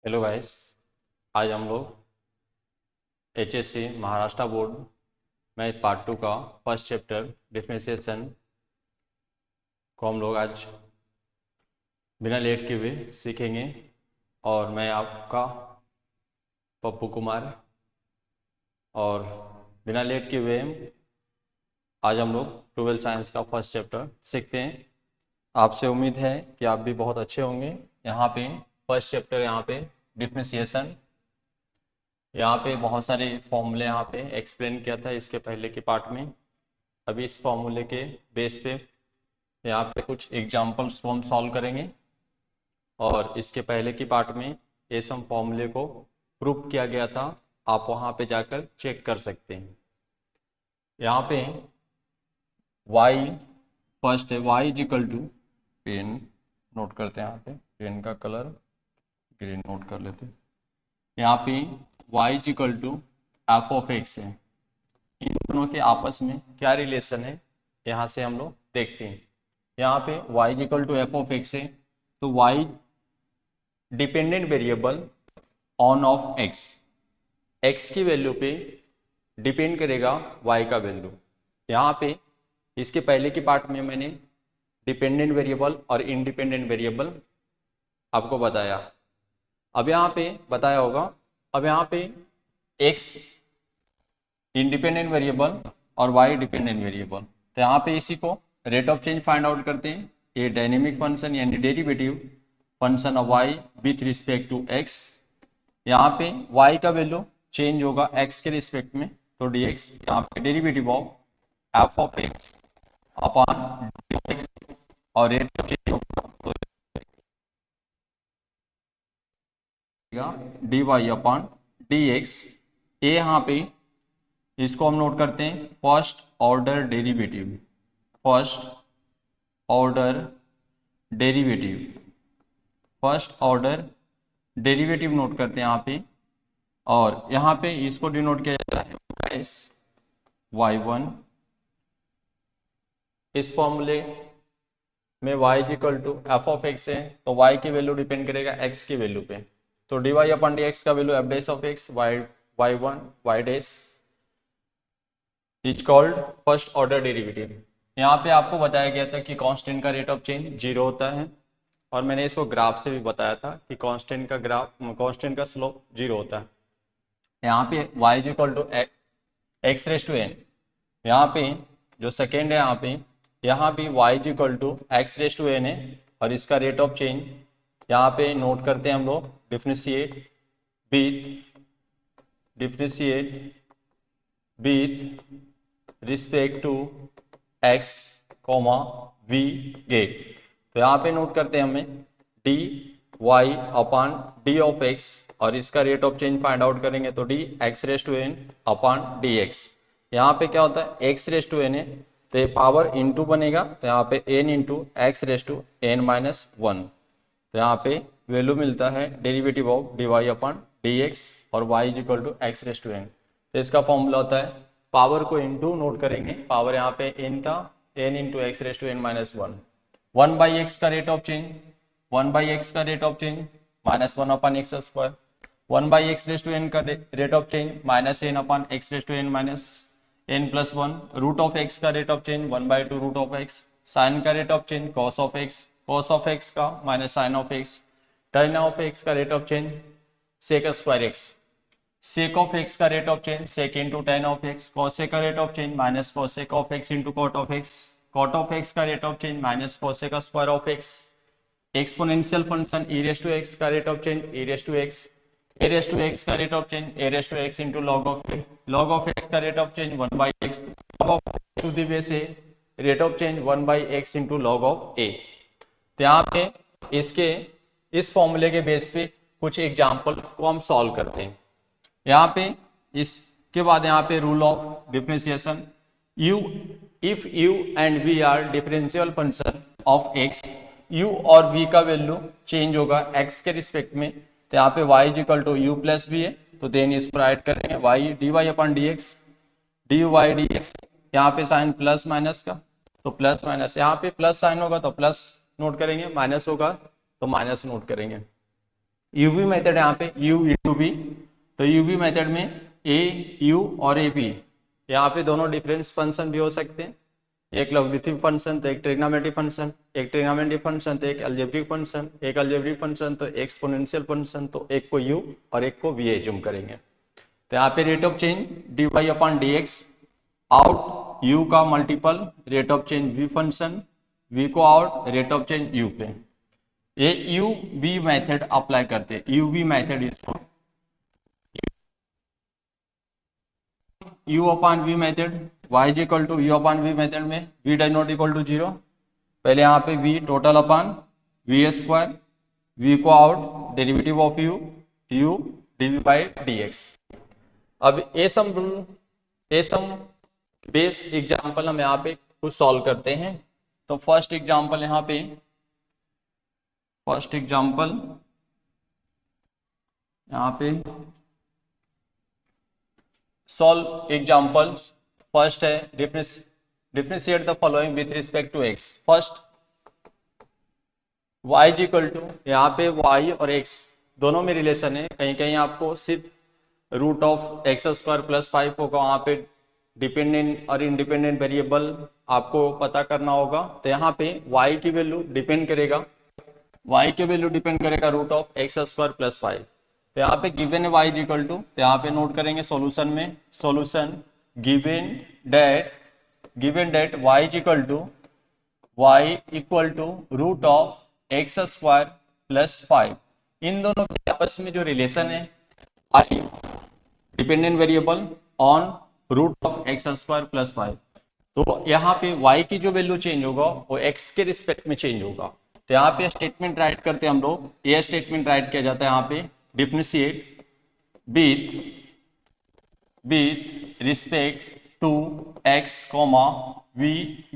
Hello guys. आज हम लोग एचएससी महाराष्ट्र बोर्ड में पार्ट 2 का फर्स्ट चैप्टर डिफरेंशिएशन को हम लोग आज बिना लेट के हुए सीखेंगे। और मैं आपका पप्पू कुमार, और बिना लेट के हुए आज हम लोग 12th साइंस का फर्स्ट चैप्टर सीखते हैं। आपसे उम्मीद है कि आप भी बहुत अच्छे होंगे। यहाँ पे फर्स्ट चैप्टर, यहाँ पे डिफरेंशिएशन, यहाँ पे बहुत सारे फॉर्मूले यहाँ पे एक्सप्लेन किया था इसके पहले के पार्ट में। अभी इस फॉर्मूले के बेस पे यहाँ पे कुछ एग्जाम्पल्स हम सॉल्व करेंगे, और इसके पहले की पार्ट में ये सब फॉर्मूले को प्रूव किया गया था, आप वहाँ पे जाकर चेक कर सकते हैं। यहाँ पे y फर्स्ट है, y is equal to, pen note करते हैं, यहाँ पे पेन का कलर ग्रीन नोट कर लेते हैं। यहाँ पे y is equal to f of x है। इन दोनों के आपस में क्या रिलेशन है यहाँ से हम लोग देखते हैं। यहाँ पे y is equal to f of x है, तो y dependent variable on of x की वैल्यू पे डिपेंड करेगा y का वैल्यू। यहाँ पे इसके पहले की पार्ट में मैंने डिपेंडेंट वेरिएबल और इंडिपेंडेंट वेरिएबल आपको बताया। अब यहाँ पे बताया होगा, अब यहाँ पे x इंडिपेंडेंट वेरिएबल और y डिपेंडेंट वेरिएबल, तो यहाँ पे इसी को rate of change find out करते हैं। ये डायनेमिक फंक्शन यानी derivative function of y with respect to x। यहाँ पे y का वैल्यू चेंज होगा x के रिस्पेक्ट में, तो dx यहाँ पे derivative of f of x upon dx, और रेट ऑफ चेंज होगा dy अपॉन dx। ये यहाँ पे इसको हम नोट करते हैं first order derivative, first order derivative, first order derivative note करते हैं यहाँ पे। और यहाँ पे इसको डिनोट किया जाता है y1। इस फॉर्मूले में y is equal to f of x है, तो y की वैल्यू डिपेंड करेगा x की वैल्यू पे, तो dy अपॉन dx का value f dash of x y1 y dash is called first order derivative. यहाँ पे आपको बताया गया था कि कांस्टेंट का रेट ऑफ चेंज 0 होता है, और मैंने इसको ग्राफ से भी बताया था कि कांस्टेंट का ग्राफ, कांस्टेंट का स्लोप 0 होता है। यहाँ पे y is equal to x raise to n, यहाँ पे जो सेकेंड है यहाँ पे y is equal to x raise to n है, और इसका रेट ऑफ चेंज यहाँ पे नोट करते हैं हम लोग differentiate respect to x comma v get. तो यहाँ पे नोट करते हैं हमें d y upon d of x, और इसका rate of change find out करेंगे तो d x raise to n upon d x. यहाँ पे क्या होता है एक्स रेस टू एन है, तो ये पावर इनटू बनेगा, तो यहाँ पे n into x raise to n minus 1। तो यहाँ पे वैल्यू मिलता है derivative of d y upon d x, और y is equal to x raise to n. तो इसका फॉर्मूला होता है, पावर को इनटू नोट करेंगे, पावर यहाँ पे n था, n into x raise to n minus 1। 1 by x का rate of change, 1 by x का rate of change minus 1 upon x square, 1 by x raise to n का rate of change minus n upon x raise to n minus n plus 1, root of x का rate of change 1 by 2 root of x, sine का rate of change cos of x का minus sine of x, tan of x का rate of change sec square x, sec of x का rate of change sec into tan of x, cosec का rate of change minus cosec of x into cot of x, cot of x का rate of change minus cosec square of x, exponential function e raise to x का rate of change a raise to x, a raise to x का rate of change a raise to x into log of x का rate of change 1 by x, log of to the base a rate of change 1 by x into log of a. तो यहाँ पे इसके इस फॉर्मूले के base पे कुछ एग्जाम्पल को हम सॉल्व करते हैं। यहाँ पे इसके बाद यहाँ पे rule of differentiation, u if u and v are differential function of x, u और v का वैल्यू चेंज होगा x के रिस्पेक्ट में, तो यहाँ पे y is equal to u plus v है, तो देन इसको राइट करेंगे y dy upon dx, dy dx, यहाँ पे साइन प्लस माइनस का, तो प्लस माइनस, यहाँ पे प्लस साइन होगा तो प्लस नोट करेंगे, माइनस होगा तो माइनस नोट करेंगे। यूवी मेथड यहाँ पे यू इंटू बी, तो यूवी मेथड में ए यू और ए बी, यहाँ पे दोनों डिफरेंस फंक्शन भी हो सकते हैं, एक लॉगरिथमिक फंक्शन तो एक ट्रिग्नोमेट्रिक फंक्शन, एक ट्रिग्नोमेट्रिक फंक्शन तो एक अलजेब्रिक फंक्शन, एक अलजेब्रिक फंक्शन तो एक्सपोनेंशियल फंक्शन, तो एक को u और एक को v एज्यूम करेंगे। तो यहाँ पे rate of change dy upon dx, out u का multiple rate of change v function, v को out rate of change u पे, ये u v मेथड अप्लाई करते हैं। u v मेथड इसको u upon v method y is equal to u upon v method में v does not equal to 0, पहले यहाँ पे v total upon v square, v को out derivative of u dv by dx। अब a sum rule, a sum base example हम यहाँ पे कुछ सॉल्व करते हैं। तो फर्स्ट एग्जाम्पल यहाँ पे, फर्स्ट एग्जाम्पल यहाँ पे सॉल्व एग्जाम्पल्स। फर्स्ट है differentiate the following with respect to x। First y is equal to, यहाँ पे y और x दोनों में रिलेशन है, कहीं कहीं आपको सिर्फ root of x square plus 5 होगा, वहाँ पे डिपेंडेंट और इंडिपेंडेंट वेरिएबल आपको पता करना होगा। तो यहाँ पे y की वैल्यू डिपेंड करेगा, y की वैल्यू डिपेंड करेगा root of x square plus 5। तो यहाँ पे गिवन है y इज इक्वल टू, तो यहाँ पे नोट करेंगे सॉल्यूशन में, solution given that y is equal to root of x square plus 5। इन दोनों के आपस में जो रिलेशन है y dependent variable on root of x square plus 5, तो यहाँ पे y की जो वैल्यू चेंज होगा वो x के रिस्पेक्ट में चेंज होगा। तो यहाँ पे स्टेटमेंट राइट करते हैं हम लोग, ये स्टेटमेंट राइट किया जाता है यहाँ पे differentiate with respect to x comma v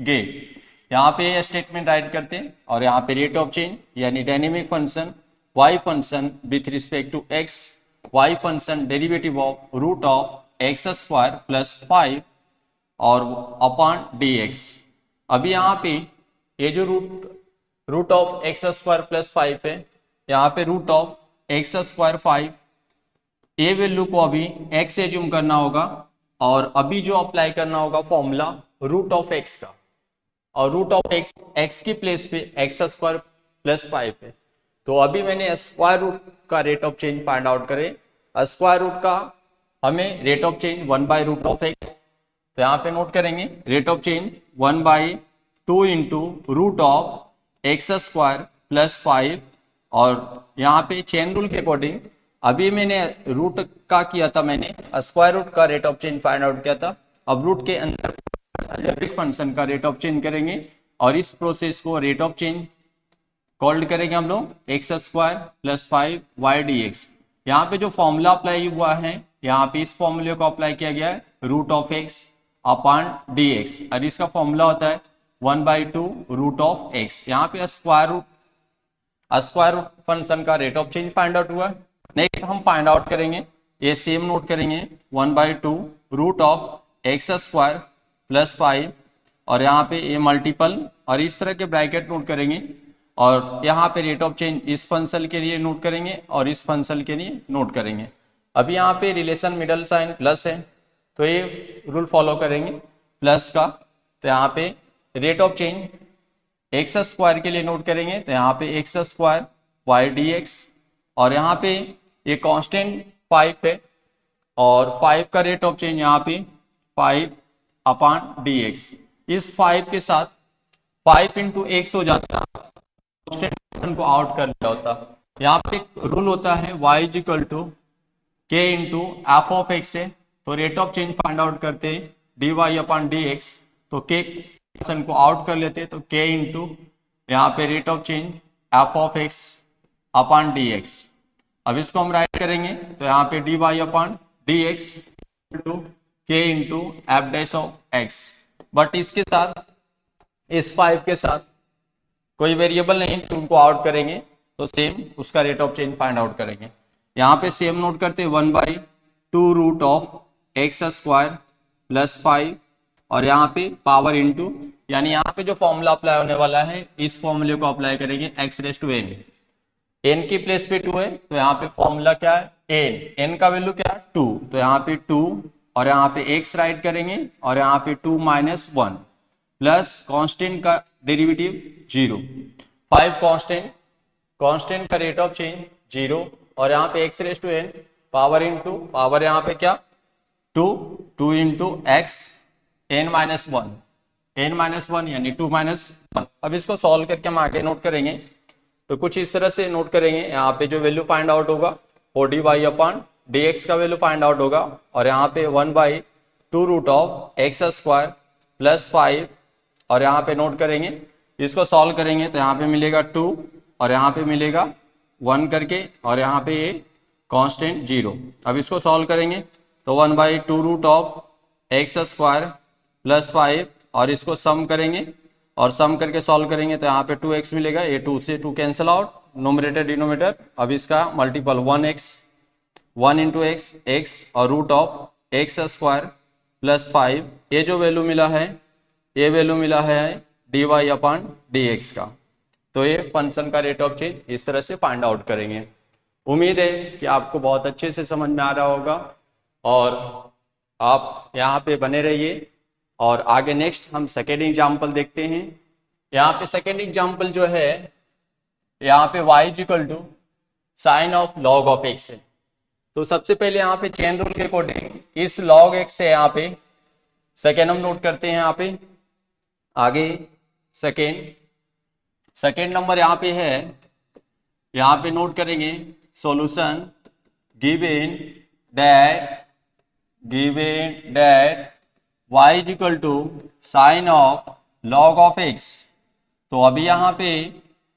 get. यहाँ पे ये स्टेटमेंट राइट करते हैं और यहाँ पे रेट ऑफ चेंज यानी dynamic function y function with respect to x, y function derivative of root of x square plus 5 और अपॉन dx। अभी यहाँ पे ये जो root of x square plus 5 है, यहाँ पे root of x square 5, a value को अभी x एज्यूम करना होगा और अभी जो अप्लाई करना होगा फॉर्मूला रूट ऑफ x का, और रूट ऑफ x की प्लेस पे एक्स स्क्वायर प्लस 5 है। तो अभी मैंने स्क्वायर रूट का rate of change find out करे, स्क्वायर रूट का हमें rate of change 1 by root of x, तो यहाँ पे नोट करेंगे rate of change 1 by 2 into root of x square plus 5, और यहाँ पे चेन रूल के अकॉर्डिंग अभी मैंने रूट का किया था, मैंने स्क्वायर रूट का rate of change find out किया था। अब रूट के अंदर अलजेब्रिक फंक्शन का रेट ऑफ चेंज करेंगे और इस प्रोसेस को रेट ऑफ चेंज कॉल्ड करेंगे हम लोग x square plus 5 y d x. यहाँ पे जो फॉर्मूला अप्लाई हुआ है, यहाँ पे इस फॉर्मूले को अप्लाई किया गया है root of x upon d x, और इसका फॉर्मूला होता है 1 बाई 2 रूट ऑफ एक्स। यहाँ पे स्क्वायर रूट फंक्शन का rate of change find out हुआ। नेक्स्ट हम फाइंड आउट करेंगे, ये सेम नोट करेंगे 1 by 2 root of x square plus 5, और यहाँ पे ये मल्टीपल और इस तरह के ब्रैकेट नोट करेंगे, और यहाँ पे रेट ऑफ चेंज इस फंक्शन के लिए नोट करेंगे और इस फंक्शन के लिए नोट करेंगे। अभी यहाँ पे रिलेशन मिडल साइन प्लस है, तो ये रूल फॉलो करेंगे प्लस का। तो यहाँ पे rate of change x square के लिए नोट करेंगे, तो यहाँ पे x square y d x, और यहाँ पे ये कांस्टेंट 5 है और 5 का रेट ऑफ चेंज यहाँ पे 5 अपॉन डी एक्स। इस 5 के साथ 5 इंटू एक्स हो जाता है, फंक्शन को आउट कर दिया होता। यहाँ पे रूल होता है y इज इक्वल टू के इंटू एफ ऑफ एक्स है, तो rate of change find out करते हैं d y upon d x, तो के फंक्शन को आउट कर लेते हैं, तो के इंटू यहाँ पे rate of change f of x upon d x. अब इसको हम राइट करेंगे, तो यहाँ पे d y upon d x two के into f dash of x, but इसके साथ इस 5 के साथ कोई वेरिएबल नहीं, तो उनको आउट करेंगे, तो सेम उसका rate of change find out करेंगे। यहाँ पे सेम नोट करते हैं 1 by 2 root of x square plus 5, और यहाँ पे पावर इंटू, यानी यहाँ पे जो फॉर्मूला अप्लाई होने वाला है इस फॉर्मूले को अप्लाई करेंगे x raise to n. N की प्लेस पे 2 है, तो यहाँ पे फॉर्मूला क्या है, एन का वैल्यू क्या है 2, तो यहाँ पे 2 और यहाँ पे x राइट करेंगे और यहाँ पे 2 - 1 प्लस कांस्टेंट का डेरिवेटिव 0, 5 कांस्टेंट, कांस्टेंट का रेट ऑफ चेंज 0 और यहाँ पे x raise to n power into power यहाँ पे क्या 2, 2 इंटू एक्स n-1 यानी 2 - 1। अब इसको सॉल्व करके हम आगे नोट करेंगे, तो कुछ इस तरह से नोट करेंगे। यहाँ पे जो वैल्यू फाइंड आउट होगा वो dy/dx का वैल्यू फाइंड आउट होगा और यहाँ पे 1/2√x² प्लस 5 और यहाँ पे नोट करेंगे, इसको सॉल्व करेंगे तो यहाँ पे मिलेगा 2 और यहाँ पे मिलेगा 1 करके और यहाँ पे ये कांस्टेंट 0। अब इसको सॉल्व करेंगे तो 1/2√x² प्लस 5 और इसको सम करेंगे और सम करके सॉल्व करेंगे तो यहाँ पे 2x मिलेगा, ये 2 से 2 कैंसिल आउट, नोमिनेटर डिनोमिनेटर। अब इसका मल्टीपल 1x, 1 इंटू एक्स और √x² प्लस 5, ये जो वैल्यू मिला है ये वैल्यू मिला है dy/dx का। तो ये फंक्शन का रेट ऑफ चेंज इस तरह से फाइंड आउट करेंगे। उम्मीद है कि आपको बहुत अच्छे से समझ में आ रहा होगा और आप यहाँ पे बने रहिए। और आगे नेक्स्ट हम सेकेंड एग्जाम्पल देखते हैं। यहाँ पे सेकेंड एग्जाम्पल जो है, यहाँ पे y = sine of log of x है। तो सबसे पहले यहाँ पे चेन रूल के अकॉर्डिंग इस log x से यहाँ पे सेकेंड हम नोट करते हैं। यहाँ पे आगे सेकेंड नंबर यहाँ पे है, यहाँ पे नोट करेंगे solution given that y = sine of log of x। तो अभी यहाँ पे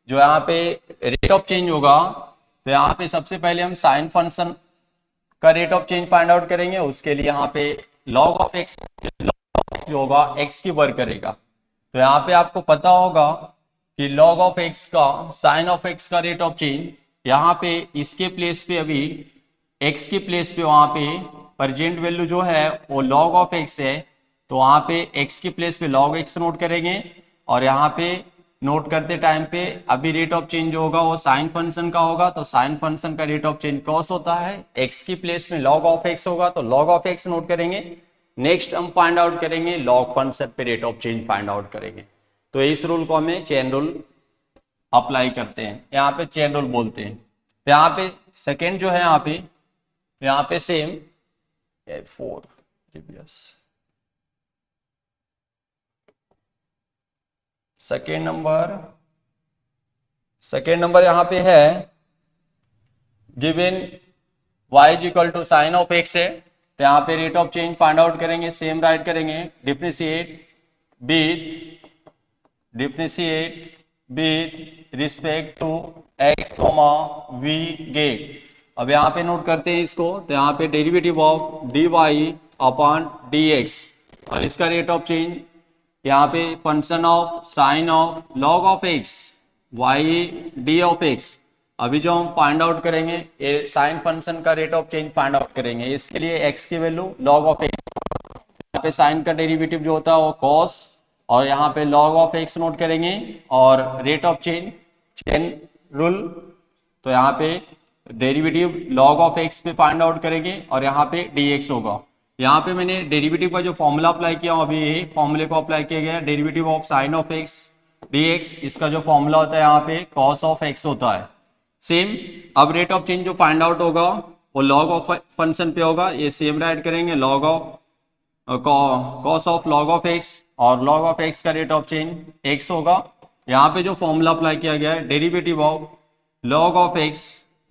जो यहाँ पे रेट ऑफ चेंज होगा, तो यहाँ पे सबसे पहले हम साइन फंक्शन का rate of change find out करेंगे। उसके लिए यहाँ पे लॉग ऑफ x जो होगा x की वर्क करेगा। तो यहाँ पे आपको पता होगा कि लॉग ऑफ x का साइन ऑफ x का रेट ऑफ चेंज, यहाँ पे इसके प्लेस पे अभी x की प्लेस पे वहां पे प्रेजेंट वैल्यू जो है वो लॉग ऑफ x है, तो वहां पे x की प्लेस पे log x नोट करेंगे और यहाँ पे नोट करते टाइम पे अभी रेट ऑफ चेंज जो होगा वो साइन फंक्शन का होगा। तो साइन फंक्शन का रेट ऑफ चेंज कॉस होता है, x की प्लेस में log ऑफ x होगा तो log ऑफ x नोट करेंगे। नेक्स्ट हम फाइंड आउट करेंगे log फंक्शन पे rate of change find out करेंगे। तो इस रूल को हमें चेन रूल अप्लाई करते हैं, यहाँ पे चेन रूल बोलते हैं। तो यहाँ पे सेकेंड जो है यहाँ पे सेम 4 GBS। सेकेंड नंबर यहाँ पे है given y = sine of x है, तो यहाँ पे rate of change find out करेंगे। सेम राइट करेंगे differentiate with respect to x, v get. अब यहाँ पे नोट करते हैं इसको, तो यहाँ पे डेरिवेटिव ऑफ dy/dx और इसका रेट ऑफ चेंज यहाँ पे function of sine of log of x y of x। अभी जो हम फाइंड आउट करेंगे ये साइन फंक्शन का rate of change find out करेंगे। इसके लिए x की वैल्यू लॉग ऑफ x, यहाँ पे साइन का डेरिवेटिव जो होता है वो cos और यहाँ पे log ऑफ x नोट करेंगे और रेट ऑफ चेन रूल, तो यहाँ पे डेरिवेटिव log ऑफ x पे फाइंड आउट करेंगे और यहाँ पे dx होगा। यहाँ पे मैंने डेरिवेटिव का जो फॉर्मूला अप्लाई किया अभी ये फॉर्मूले को अप्लाई किया गया, derivative of sine of x dx, इसका जो फॉर्मूला होता है यहाँ पे cos ऑफ x होता है। सेम अब रेट ऑफ चेंज जो फाइंड आउट होगा वो log ऑफ फंक्शन पे होगा, ये सेम राइट करेंगे log of cos of log of x और log ऑफ x का रेट ऑफ चेंज x होगा। यहाँ पे जो फॉर्मूला अप्लाई किया गया है derivative of log of x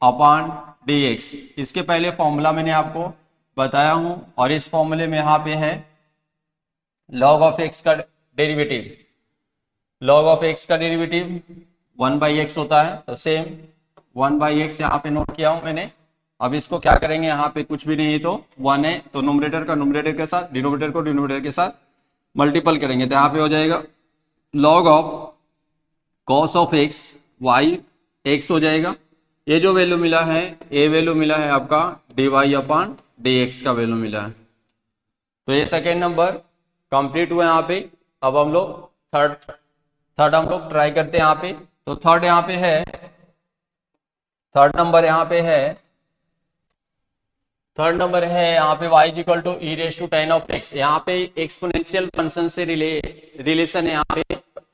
upon dx, इसके पहले फॉर्मूला मैंने आपको बताया हूं और इस फॉर्मूले में यहाँ पे है log ऑफ x का डेरिवेटिव, log ऑफ x का डेरिवेटिव 1/x होता है, तो सेम 1/x यहाँ पे नोट किया हूं मैंने। अब इसको क्या करेंगे, यहाँ पे कुछ भी नहीं है तो 1 है, तो नोमिनेटर का नोमिनेटर के साथ, डिनोमिनेटर को डिनोमिनेटर के साथ मल्टीपल करेंगे तो यहाँ पे हो जाएगा log of cos of x y x हो जाएगा। ये जो वैल्यू मिला है ये वैल्यू मिला है आपका dy/dx का वैल्यू मिला है। तो ये सेकेंड नंबर कंप्लीट हुआ यहाँ पे। अब हम लोग थर्ड हम लोग ट्राई करते हैं यहाँ पे। तो थर्ड यहाँ पे है थर्ड नंबर यहाँ पे है, थर्ड नंबर है यहाँ पे y equal to e raise to tan of x. यहाँ पे एक्सपोनेंशियल फंक्शन से रिलेशन है यहाँ पे,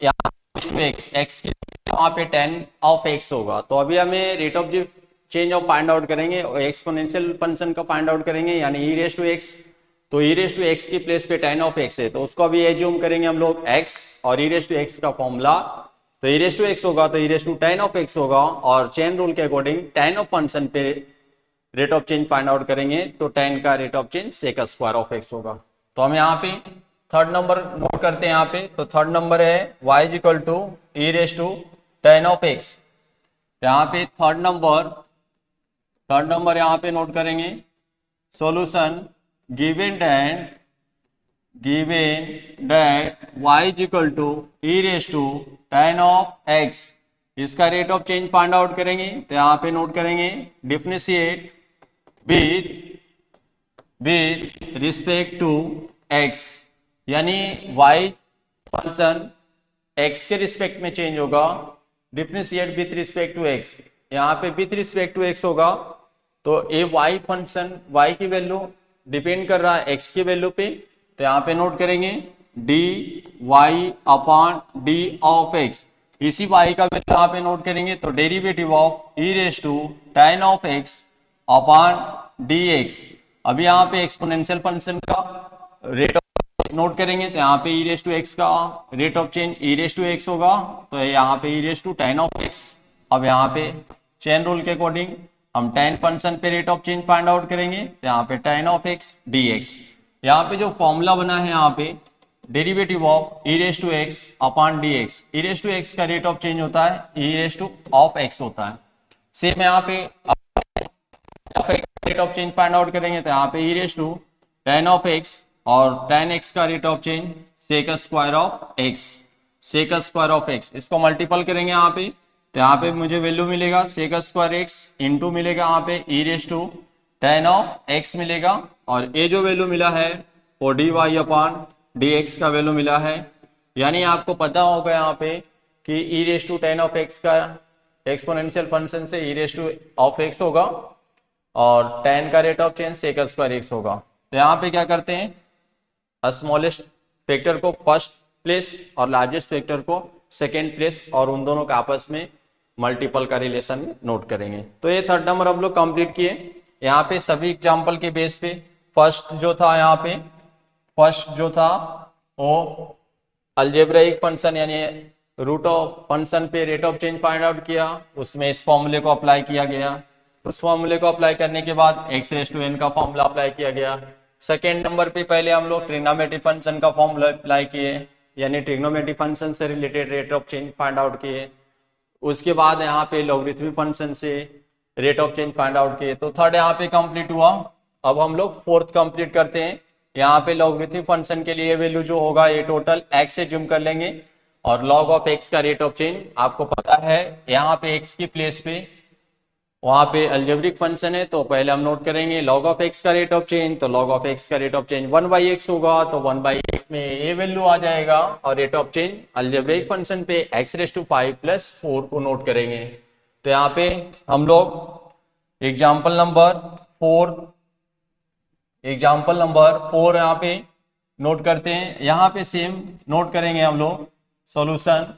यहाँ टू एक्स के वहाँ पे टेन ऑफ एक्स होगा। तो अभी हमें rate of change of find out करेंगे, एक्सपोनेंशियल फंक्शन का फाइंड आउट करेंगे, यानी ई रेस टू एक्स। तो ई रेस टू एक्स की प्लेस पे टेन ऑफ एक्स है, तो उसको अभी एज्यूम करेंगे हम लोग एक्स, और ई रेस टू एक्स का फॉर्मूला, तो ई रेस टू एक्स होगा तो e raise to tan of x होगा, और चेन रूल के अकॉर्डिंग टेन ऑफ फंक्शन पे rate of change find out करेंगे, तो टेन का rate of change sec square of x होगा। तो हम यहाँ पे थर्ड नंबर नोट करते हैं यहाँ पे। तो थर्ड नंबर है y equal to e raise to tan of x. यहाँ पे थर्ड नंबर यहाँ पे नोट करेंगे, solution given that y equal to e raise to tan of x, इसका rate of change find out करेंगे। तो यहाँ पे नोट करेंगे differentiate with respect to x, यानी y फंक्शन x के रिस्पेक्ट में चेंज होगा, differentiate with respect to x, यहाँ पे विद रिस्पेक्ट टू x होगा। तो ये y फंक्शन y की वैल्यू डिपेंड कर रहा है x की वैल्यू पे, तो यहाँ पे नोट करेंगे dy upon d of x, इसी y का वैल्यू यहाँ पे नोट करेंगे। तो derivative of e raise to tan of x upon dx। अभी यहाँ पे एक्सपोनेंशियल फंक्शन का रेट ऑफ नोट करेंगे, तो यहाँ पे ई रेस टू एक्स का rate of change e raise to x होगा, तो यहाँ पे e raise to tan of x. अब यहाँ पे चेन रूल के अकॉर्डिंग हम टेन फंक्शन पे rate of change find out करेंगे, तो यहाँ पे tan of x d x. यहाँ पे जो फॉर्मूला बना है यहाँ पे derivative of e raise to x upon d x, e raise to x का रेट ऑफ चेंज होता है e raise to of x होता है। सेम यहाँ पे rate of change find out करेंगे, तो यहाँ पे e raise to tan of x और टेन एक्स का rate of change sec square of x, sec square of x, इसको मल्टीपल करेंगे यहाँ पे, तो यहाँ पे मुझे वैल्यू मिलेगा सेक स्क्वायर एक्स इंटू मिलेगा यहाँ पे e raise to tan of x मिलेगा, और ये जो वैल्यू मिला है वो d y upon d x का वैल्यू मिला है। यानी आपको पता होगा यहाँ पे कि e raise to tan of x का एक्सपोनेंशियल फंक्शन से e raise to of x होगा, और टेन का rate of change sec square x होगा। तो यहाँ पे क्या करते हैं, स्मॉलेस्ट फैक्टर को फर्स्ट प्लेस और लार्जेस्ट फैक्टर को सेकेंड प्लेस, और उन दोनों का आपस में मल्टीपल का रिलेशन नोट करेंगे। तो ये थर्ड नंबर हम लोग कंप्लीट किए। यहाँ पे सभी एग्जाम्पल के बेस पे फर्स्ट जो था यहाँ पे, फर्स्ट जो था वो अलजेब्राइक फंक्शन यानी रूट ऑफ फंक्शन पे rate of change find out किया, उसमें इस फॉर्मूले को अप्लाई किया गया, उस फॉर्मूले को अप्लाई करने के बाद एक्स रेस टू एन का फॉर्मूला अप्लाई किया गया। सेकेंड नंबर पे पहले हम लोग ट्रिग्नोमेट्रिक फंक्शन का फॉर्मूला अप्लाई किए, यानी ट्रिग्नोमेट्रिक फंक्शन से related rate of change find out किए। उसके बाद यहाँ पे लॉगरिथमिक फंक्शन से rate of change find out किए। तो थर्ड यहाँ पे कंप्लीट हुआ। अब हम लोग फोर्थ कंप्लीट करते हैं। यहाँ पे लॉगरिथमिक फंक्शन के लिए वैल्यू जो होगा ये टोटल एक्स से जूम कर लेंगे, और लॉग ऑफ एक्स का रेट ऑफ चेंज आपको पता है, यहाँ पे एक्स की प्लेस पे वहां पे अलजेब्रिक फंक्शन है, तो पहले हम नोट करेंगे लॉग ऑफ एक्स का रेट ऑफ चेंज। तो लॉग ऑफ एक्स का रेट ऑफ चेंज 1/x होगा, तो 1/x में ये वैल्यू आ जाएगा, और rate of change algebraic function पे x रेस टू 5 + 4 को नोट करेंगे। तो यहाँ पे हम लोग एग्जाम्पल नंबर 4 यहाँ पे नोट करते हैं। यहाँ पे सेम नोट करेंगे हम लोग सॉल्यूशन,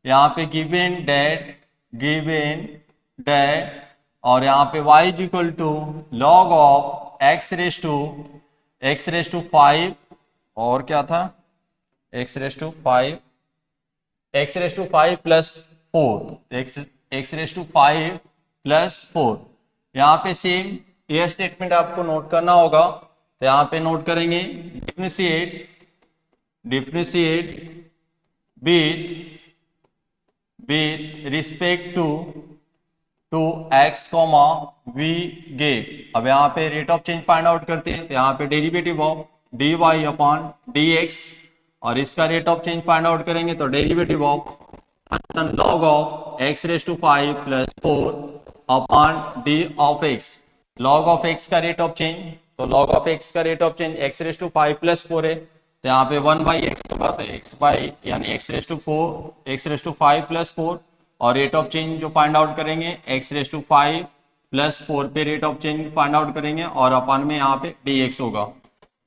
यहाँ पे गिवन दैट और यहाँ पे y equal to log of x raise to 5 और क्या था x raise to 5 + 4, x raise to 5 + 4। यहाँ पे सेम ये स्टेटमेंट आपको नोट करना होगा। तो यहाँ पे नोट करेंगे differentiate with respect to x, v gave. अब यहाँ पे rate of change find out करते हैं। तो यहाँ पे derivative of dy upon dx, और इसका rate of change find out करेंगे, तो derivative of log of x raise to 5 + 4 upon d of x, log of x का रेट ऑफ चेंज। तो लॉग ऑफ x का rate of change x raise to 5 + 4 है, तो यहाँ पे 1/x होगा, तो x यानी x रेस टू 5 + 4 और रेट ऑफ चेंज जो फाइंड आउट करेंगे x⁵ प्लस 4 पे rate of change find out करेंगे और अपन में यहाँ पे dx होगा।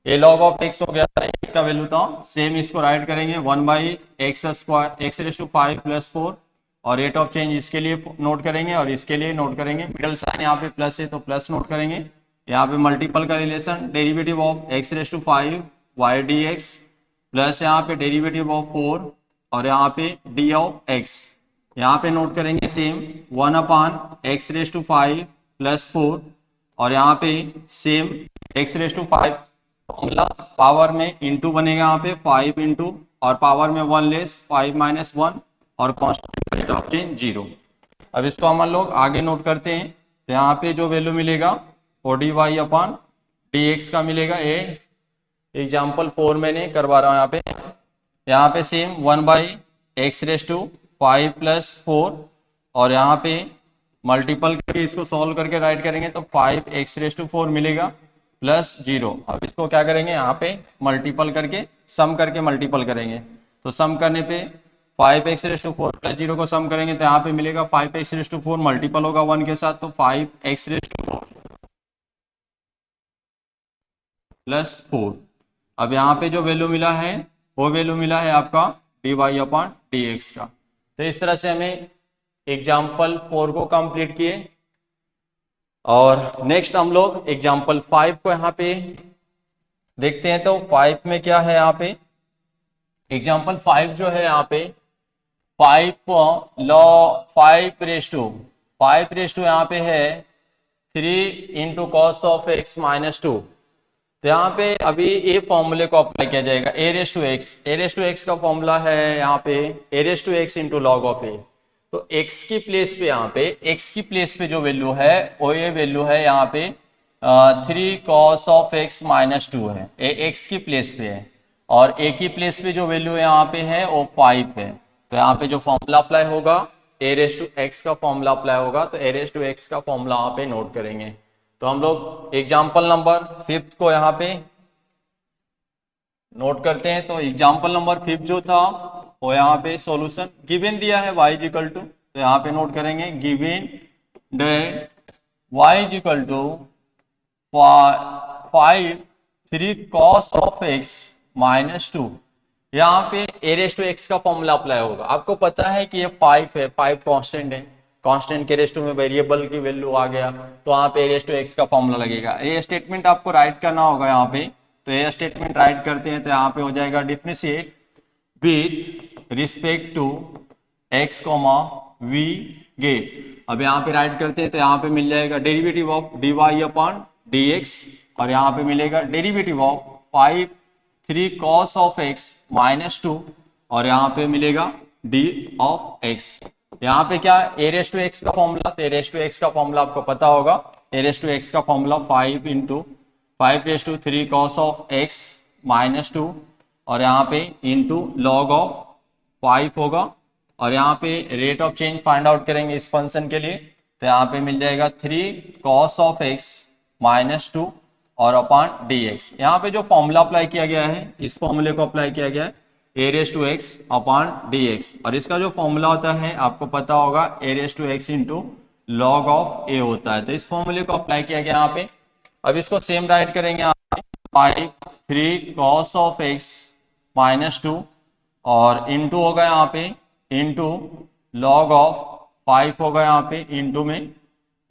ये log ऑफ x हो गया था, इसका वैल्यू था। सेम इसको राइट करेंगे 1/x² x⁵ प्लस 4 और रेट ऑफ चेंज इसके लिए नोट करेंगे और इसके लिए नोट करेंगे। मिडल साइन यहाँ पे प्लस है तो प्लस नोट करेंगे। यहाँ पे मल्टीपल का relation derivative of x⁵ y dx plus यहाँ पे डेरिवेटिव ऑफ 4 और यहाँ पे d ऑफ x यहाँ पे नोट करेंगे सेम 1/x⁵ प्लस 4 और यहाँ पे सेम x⁵ फॉर्मूला पावर में इंटू बनेगा यहाँ पे 5 इंटू और पावर में 1 लेस 5 - 1 और कांस्टेंट रेट ऑफ चेंज 0। अब इसको हम लोग आगे नोट करते हैं तो यहाँ पे जो वैल्यू मिलेगा वो dy/dx का मिलेगा। ये एग्जाम्पल 4 मैंने करवा रहा हूँ यहाँ पे सेम 1/x⁵ प्लस 4 और यहाँ पे मल्टीपल करके इसको सॉल्व करके राइट करेंगे तो 5x⁴ मिलेगा प्लस 0। अब इसको क्या करेंगे यहाँ पे मल्टीपल करके सम करके मल्टीपल करेंगे तो सम करने पे 5x⁴ प्लस 0 को सम करेंगे तो यहाँ पे मिलेगा 5x⁴ मल्टीपल होगा 1 के साथ तो 5x⁴ प्लस 4। अब यहाँ पे जो वैल्यू मिला है वो वैल्यू मिला है आपका dy/dx का। तो इस तरह से हमें एग्जाम्पल 4 को कंप्लीट किए और नेक्स्ट हम लोग एग्जाम्पल 5 को यहाँ पे देखते हैं। तो 5 में क्या है यहाँ पे एग्जाम्पल 5 जो है यहाँ पे 5 यहाँ पे है 3 × cos of x - 2। तो यहाँ पे अभी ये फॉर्मूले को अप्लाई किया जाएगा a⁵x का फॉर्मूला है यहाँ पे a⁵x × log of a। तो x की प्लेस पे यहाँ पे x की प्लेस पे जो वैल्यू है वो ये वैल्यू है यहाँ पे 3 cos of x - 2 है, ये x की प्लेस पे है और a की प्लेस पे जो वैल्यू यहाँ पे है वो 5 है। तो यहाँ पे जो फॉर्मूला अप्लाई होगा a⁵x का फॉर्मूला अप्लाई होगा तो a⁵x का फॉर्मूला यहाँ पे नोट करेंगे। तो हम लोग एग्जाम्पल नंबर 5 को यहाँ पे नोट करते हैं। तो एग्जाम्पल नंबर 5 जो था वो यहाँ पे सॉल्यूशन गिवन दिया है y = तो यहाँ पे नोट करेंगे given that y = 5 3 cos of x - 2। यहाँ पे a⁵x का फॉर्मूला अप्लाई होगा। आपको पता है कि ये 5 है, 5 कांस्टेंट है, कांस्टेंट के रेशो में वेरिएबल की वैल्यू आ गया तो यहाँ पे a⁵x का फॉर्मूला लगेगा। ये स्टेटमेंट आपको राइट करना होगा यहाँ पे। तो ये स्टेटमेंट राइट करते हैं तो यहाँ पे हो जाएगा differentiate with respect to x, v get. अब यहाँ पे राइट करते हैं तो यहाँ पे मिल जाएगा डेरिवेटिव ऑफ dy/dx और यहाँ पे मिलेगा derivative of 5 3 cos of x - 2 और यहाँ पे मिलेगा d of x। यहाँ पे क्या a⁵x का फॉर्मूला, तो a⁵x का फॉर्मूला आपको पता होगा। a⁵x का फॉर्मूला 5 × 5⁵ cos of x - 2 और यहाँ पे इंटू log of 5 होगा और यहाँ पे rate of change find out करेंगे इस फंक्शन के लिए तो यहाँ पे मिल जाएगा 3 cos of x - 2 और अपॉन dx। यहाँ पे जो फॉर्मूला अप्लाई किया गया है इस फॉर्मूले को अप्लाई किया गया है a⁵x अपॉन dx और इसका जो फॉर्मूला होता है आपको पता होगा a⁵x × log of a होता है। तो इस फॉर्मूले को अप्लाई किया गया यहाँ पे। अब इसको सेम राइट करेंगे यहाँ पे 5 3 cos of x - 2 और इंटू होगा यहाँ पे इंटू log of 5 होगा यहाँ पे इंटू में,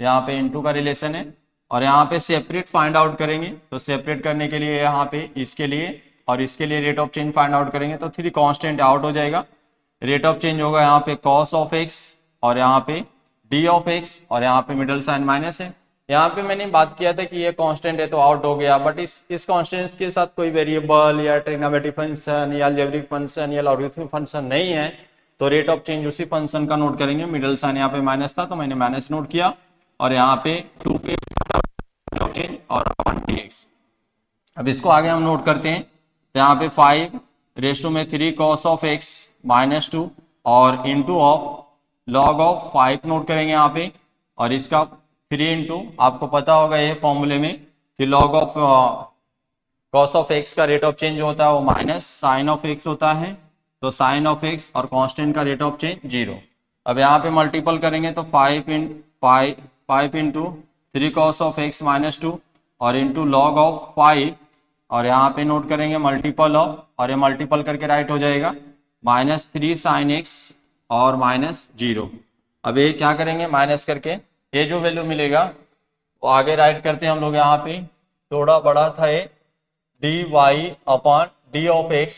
यहाँ पे इंटू का रिलेशन है और यहाँ पे सेपरेट फाइंड आउट करेंगे। तो सेपरेट करने के लिए यहाँ पे इसके लिए और इसके लिए rate of change find out करेंगे तो 3 कांस्टेंट आउट हो जाएगा। रेट ऑफ चेंज होगा यहाँ पे cos of x और यहाँ पे d of x और यहाँ पे मिडल साइन माइनस है। यहाँ पे मैंने बात किया था कि ये कांस्टेंट है तो आउट हो गया, बट इस कांस्टेंट के साथ कोई वेरिएबल या ट्रिग्नोमेट्रिक फंक्शन या अलजेब्रिक फंक्शन या लॉगरिथमिक फंक्शन नहीं है तो रेट ऑफ चेंज उसी फंक्शन का नोट करेंगे। मिडल साइन यहाँ पे माइनस था तो मैंने माइनस नोट किया और यहाँ पे 2 पे चेंज और dx। अब इसको आगे हम नोट करते हैं तो यहाँ पे 5⁻³ cos of x - 2 और into of log of 5 note करेंगे यहाँ पे और इसका 3 इंटू आपको पता होगा ये फॉर्मूले में कि log of cos of x का रेट ऑफ चेंज होता है वो माइनस साइन ऑफ x होता है। तो साइन ऑफ x और कांस्टेंट का रेट ऑफ चेंज 0। अब यहाँ पे मल्टीपल करेंगे तो 5 into 3 cos of x minus 2 और इंटू लॉग ऑफ 5, और यहाँ पे नोट करेंगे मल्टीपल ऑफ, और ये मल्टीपल करके राइट हो जाएगा -3 sin x और -0। अब ये क्या करेंगे, माइनस करके ये जो वैल्यू मिलेगा वो आगे राइट करते हैं हम लोग। यहाँ पे थोड़ा बड़ा था ये d y upon d of x,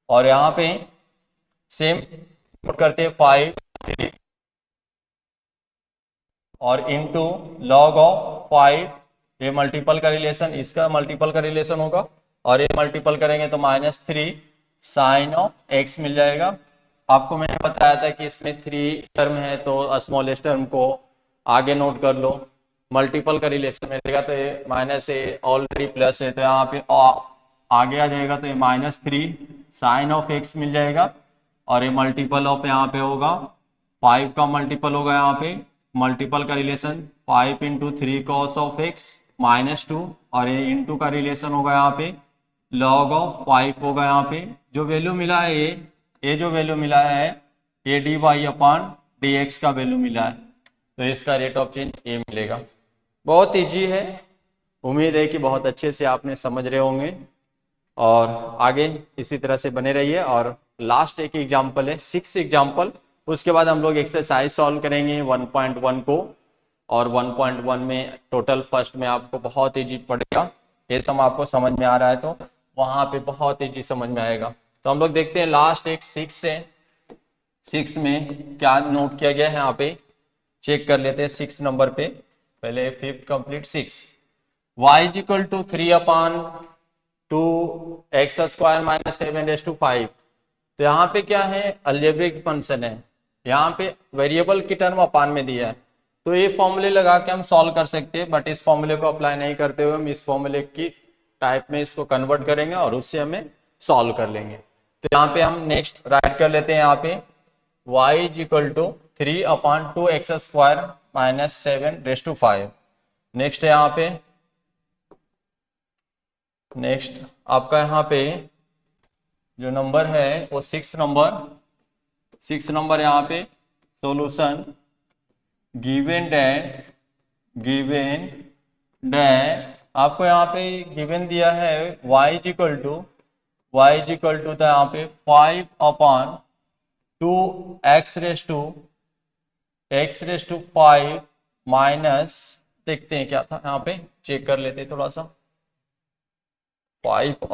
और यहाँ पे सेम नोट करते हैं 5 और इंटू लॉग ऑफ 5, ये मल्टीपल का रिलेशन, इसका मल्टीपल का रिलेशन होगा, और ये मल्टीपल करेंगे तो -3 साइन ऑफ एक्स मिल जाएगा। आपको मैंने बताया था कि इसमें 3 टर्म है तो स्मॉलेस्ट टर्म को आगे नोट कर लो, मल्टीपल का रिलेशन मिलेगा तो ये माइनस ए ऑलरेडी प्लस है तो यहाँ पे आगे आ जाएगा, तो ये -3 साइन ऑफ एक्स मिल जाएगा, और ये मल्टीपल ऑफ यहाँ पे होगा 5 का मल्टीपल होगा, यहाँ पे मल्टीपल का relation 5 into 3 cos of x -2, और ये इंटू का रिलेशन होगा यहाँ पे log ऑफ 5 होगा। यहाँ पे जो वैल्यू मिला है ये जो वैल्यू मिला है ये d y upon d x का वैल्यू मिला है, तो इसका रेट ऑफ चेंज ये मिलेगा। बहुत ईजी है, उम्मीद है कि बहुत अच्छे से आपने समझ रहे होंगे, और आगे इसी तरह से बने रहिए। और लास्ट एक एग्जाम्पल है 6 एग्जाम्पल, उसके बाद हम लोग एक्सरसाइज सॉल्व करेंगे 1.1 को, और 1.1 में टोटल फर्स्ट में आपको बहुत ईजी पड़ेगा, ये सब आपको समझ में आ रहा है तो वहां पे बहुत ईजी समझ में आएगा। तो हम लोग देखते हैं लास्ट एक 6 में क्या नोट किया गया है, यहाँ पे चेक कर लेते हैं 6 नंबर पे। पहले 5th complete 6 y is equal to 3/2x² - 7/5। तो यहाँ पे क्या है, अलजेब्रिक फंक्शन है, यहाँ पे वेरिएबल की टर्म अपान में दिया है, तो ये फॉर्मूले लगा के हम सॉल्व कर सकते हैं, बट इस फॉर्मूले को अप्लाई नहीं करते हुए हम इस फॉर्मूले की टाइप में इसको कन्वर्ट करेंगे और उससे हमें सॉल्व कर लेंगे। तो यहाँ पे हम नेक्स्ट राइट कर लेते हैं, यहाँ पे y is equal to 3/2x² - 7/5। Next है यहाँ पे, नेक्स्ट आपका यहाँ पे जो नंबर है वो 6 नंबर यहाँ पे सॉल्यूशन गिवन डैट आपको यहाँ पे गिवन दिया है y इज इक्वल टू था यहाँ पे 5/2x⁵ माइनस, देखते हैं क्या था यहाँ पे, चेक कर लेते हैं थोड़ा सा। 5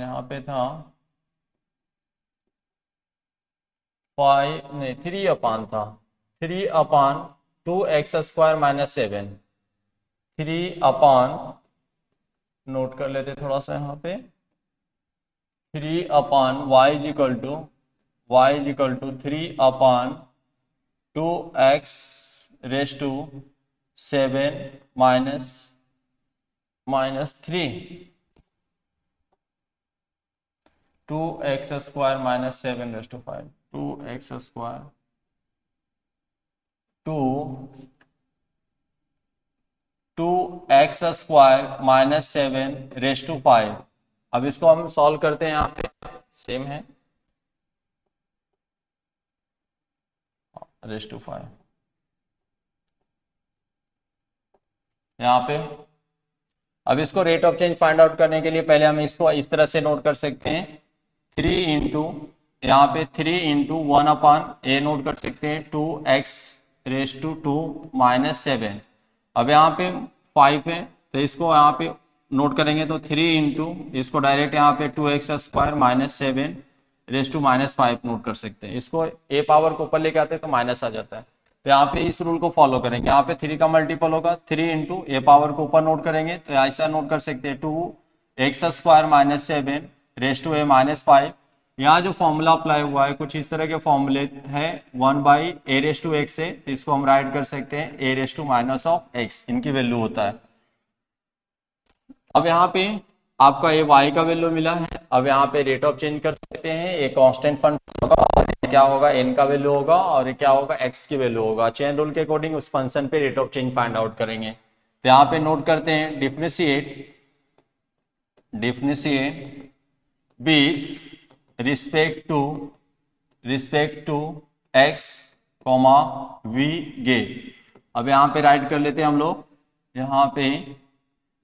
यहाँ पे था 5 नहीं 3 था 3/2x² - 7, 3 नोट कर लेते थोड़ा सा यहाँ पे 3y is equal to 3/2x⁵ minus 3 2x² - 7/5 2x² 2x² - 7/5। अब इसको हम सॉल्व करते हैं, यहाँ पे सेम है ⁵ यहाँ पे। अब इसको rate of change find out करने के लिए पहले हम इसको इस तरह से नोट कर सकते हैं 3 इंटू यहाँ पे 3 इंटू 1/a नोट कर सकते हैं 2x⁵ - 7। अब यहाँ पे 5 है तो इसको यहाँ पे नोट करेंगे तो 3 इंटू इसको डायरेक्ट यहाँ पे 2x² - 7/5 नोट कर सकते हैं। इसको a पावर को ऊपर लेके आते हैं तो माइनस आ जाता है, तो यहाँ पे इस रूल को फॉलो करेंगे। यहाँ पे 3 का मल्टीपल होगा 3 इंटू a पावर को ऊपर नोट करेंगे तो ऐसा नोट कर सकते हैं 2x² - 7/5। यहाँ जो फॉर्मूला अप्लाई हुआ है कुछ इस तरह के फॉर्मूले है 1/a⁵x से, तो इसको हम राइट कर सकते हैं a⁻⁻x, इनकी वैल्यू होता है। अब यहाँ पे आपका ये y का वैल्यू मिला है, अब यहाँ पे रेट ऑफ चेंज कर सकते हैं, ये कांस्टेंट फंक्शन होगा और क्या होगा n का वैल्यू होगा और ये क्या होगा x की वैल्यू होगा। चेन रूल के अकॉर्डिंग उस फंक्शन पे rate of change find out करेंगे। तो यहाँ पे नोट करते हैं differentiate with respect to respect to x comma we gave. अब यहाँ पे राइट कर लेते हैं हम लोग, यहाँ पे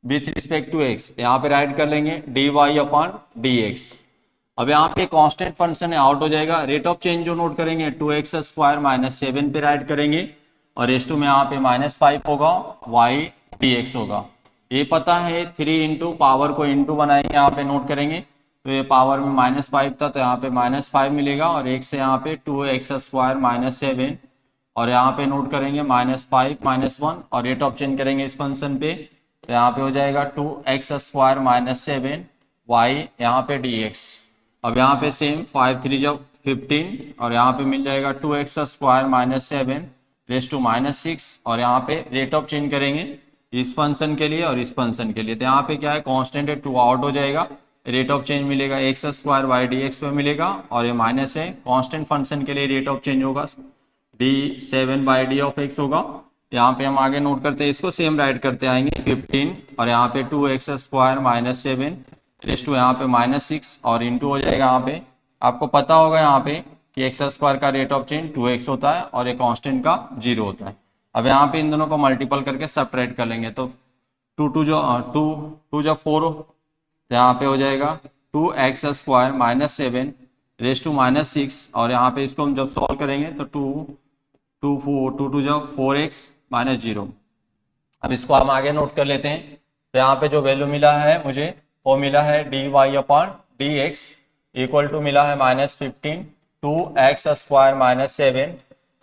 विथ रिस्पेक्ट टू एक्स यहाँ पे राइट कर लेंगे d y upon d x. अब यहाँ पे कांस्टेंट फंक्शन है, आउट हो जाएगा। रेट ऑफ चेंज जो नोट करेंगे 2x² माइनस 7 पे राइट करेंगे और रेस टू में यहाँ पे -5 होगा, y dx होगा। ये पता है 3 इंटू पावर को इंटू बनाएंगे, यहाँ पे नोट करेंगे तो ये पावर में -5 था तो यहाँ पे -5 मिलेगा और एक से यहाँ पे 2x² माइनस 7 और यहाँ पे नोट करेंगे -5 -1 और रेट ऑफ चेंज करेंगे इस फंक्शन पे तो यहाँ पे हो जाएगा 2x² माइनस 7 y यहाँ पे dx। अब यहाँ पे सेम 5 3 जब 15 और यहाँ पे मिल जाएगा 2x² माइनस 7 रेस टू -6 और यहाँ पे रेट ऑफ चेंज करेंगे इस फंक्शन के लिए और इस फंक्शन के लिए तो यहाँ पे क्या है कांस्टेंट है 2 आउट हो जाएगा, रेट ऑफ चेंज मिलेगा x² y dx पे मिलेगा और ये माइनस है कांस्टेंट फंक्शन के लिए रेट ऑफ चेंज होगा d7/d ऑफ x होगा। यहाँ पे हम आगे नोट करते हैं, इसको सेम राइट करते आएंगे 15 और यहाँ पे 2x² माइनस 7 रेस टू यहाँ पे -6 और इंटू हो जाएगा। यहाँ पे आपको पता होगा यहाँ पे कि x² का रेट ऑफ चेंज 2x होता है और एक कांस्टेंट का 0 होता है। अब यहाँ पे इन दोनों को मल्टीपल करके सबट्रैक्ट कर लेंगे तो 2 जो 4 तो यहाँ पे हो जाएगा 2x² माइनस 7 रेस टू -6 और यहाँ पे इसको हम जब सॉल्व करेंगे तो 2 जो 4x माइनस 0। अब इसको हम आगे नोट कर लेते हैं तो यहाँ पे जो वैल्यू मिला है मुझे वो मिला है dy upon dx equal to मिला है -15 2x² माइनस 7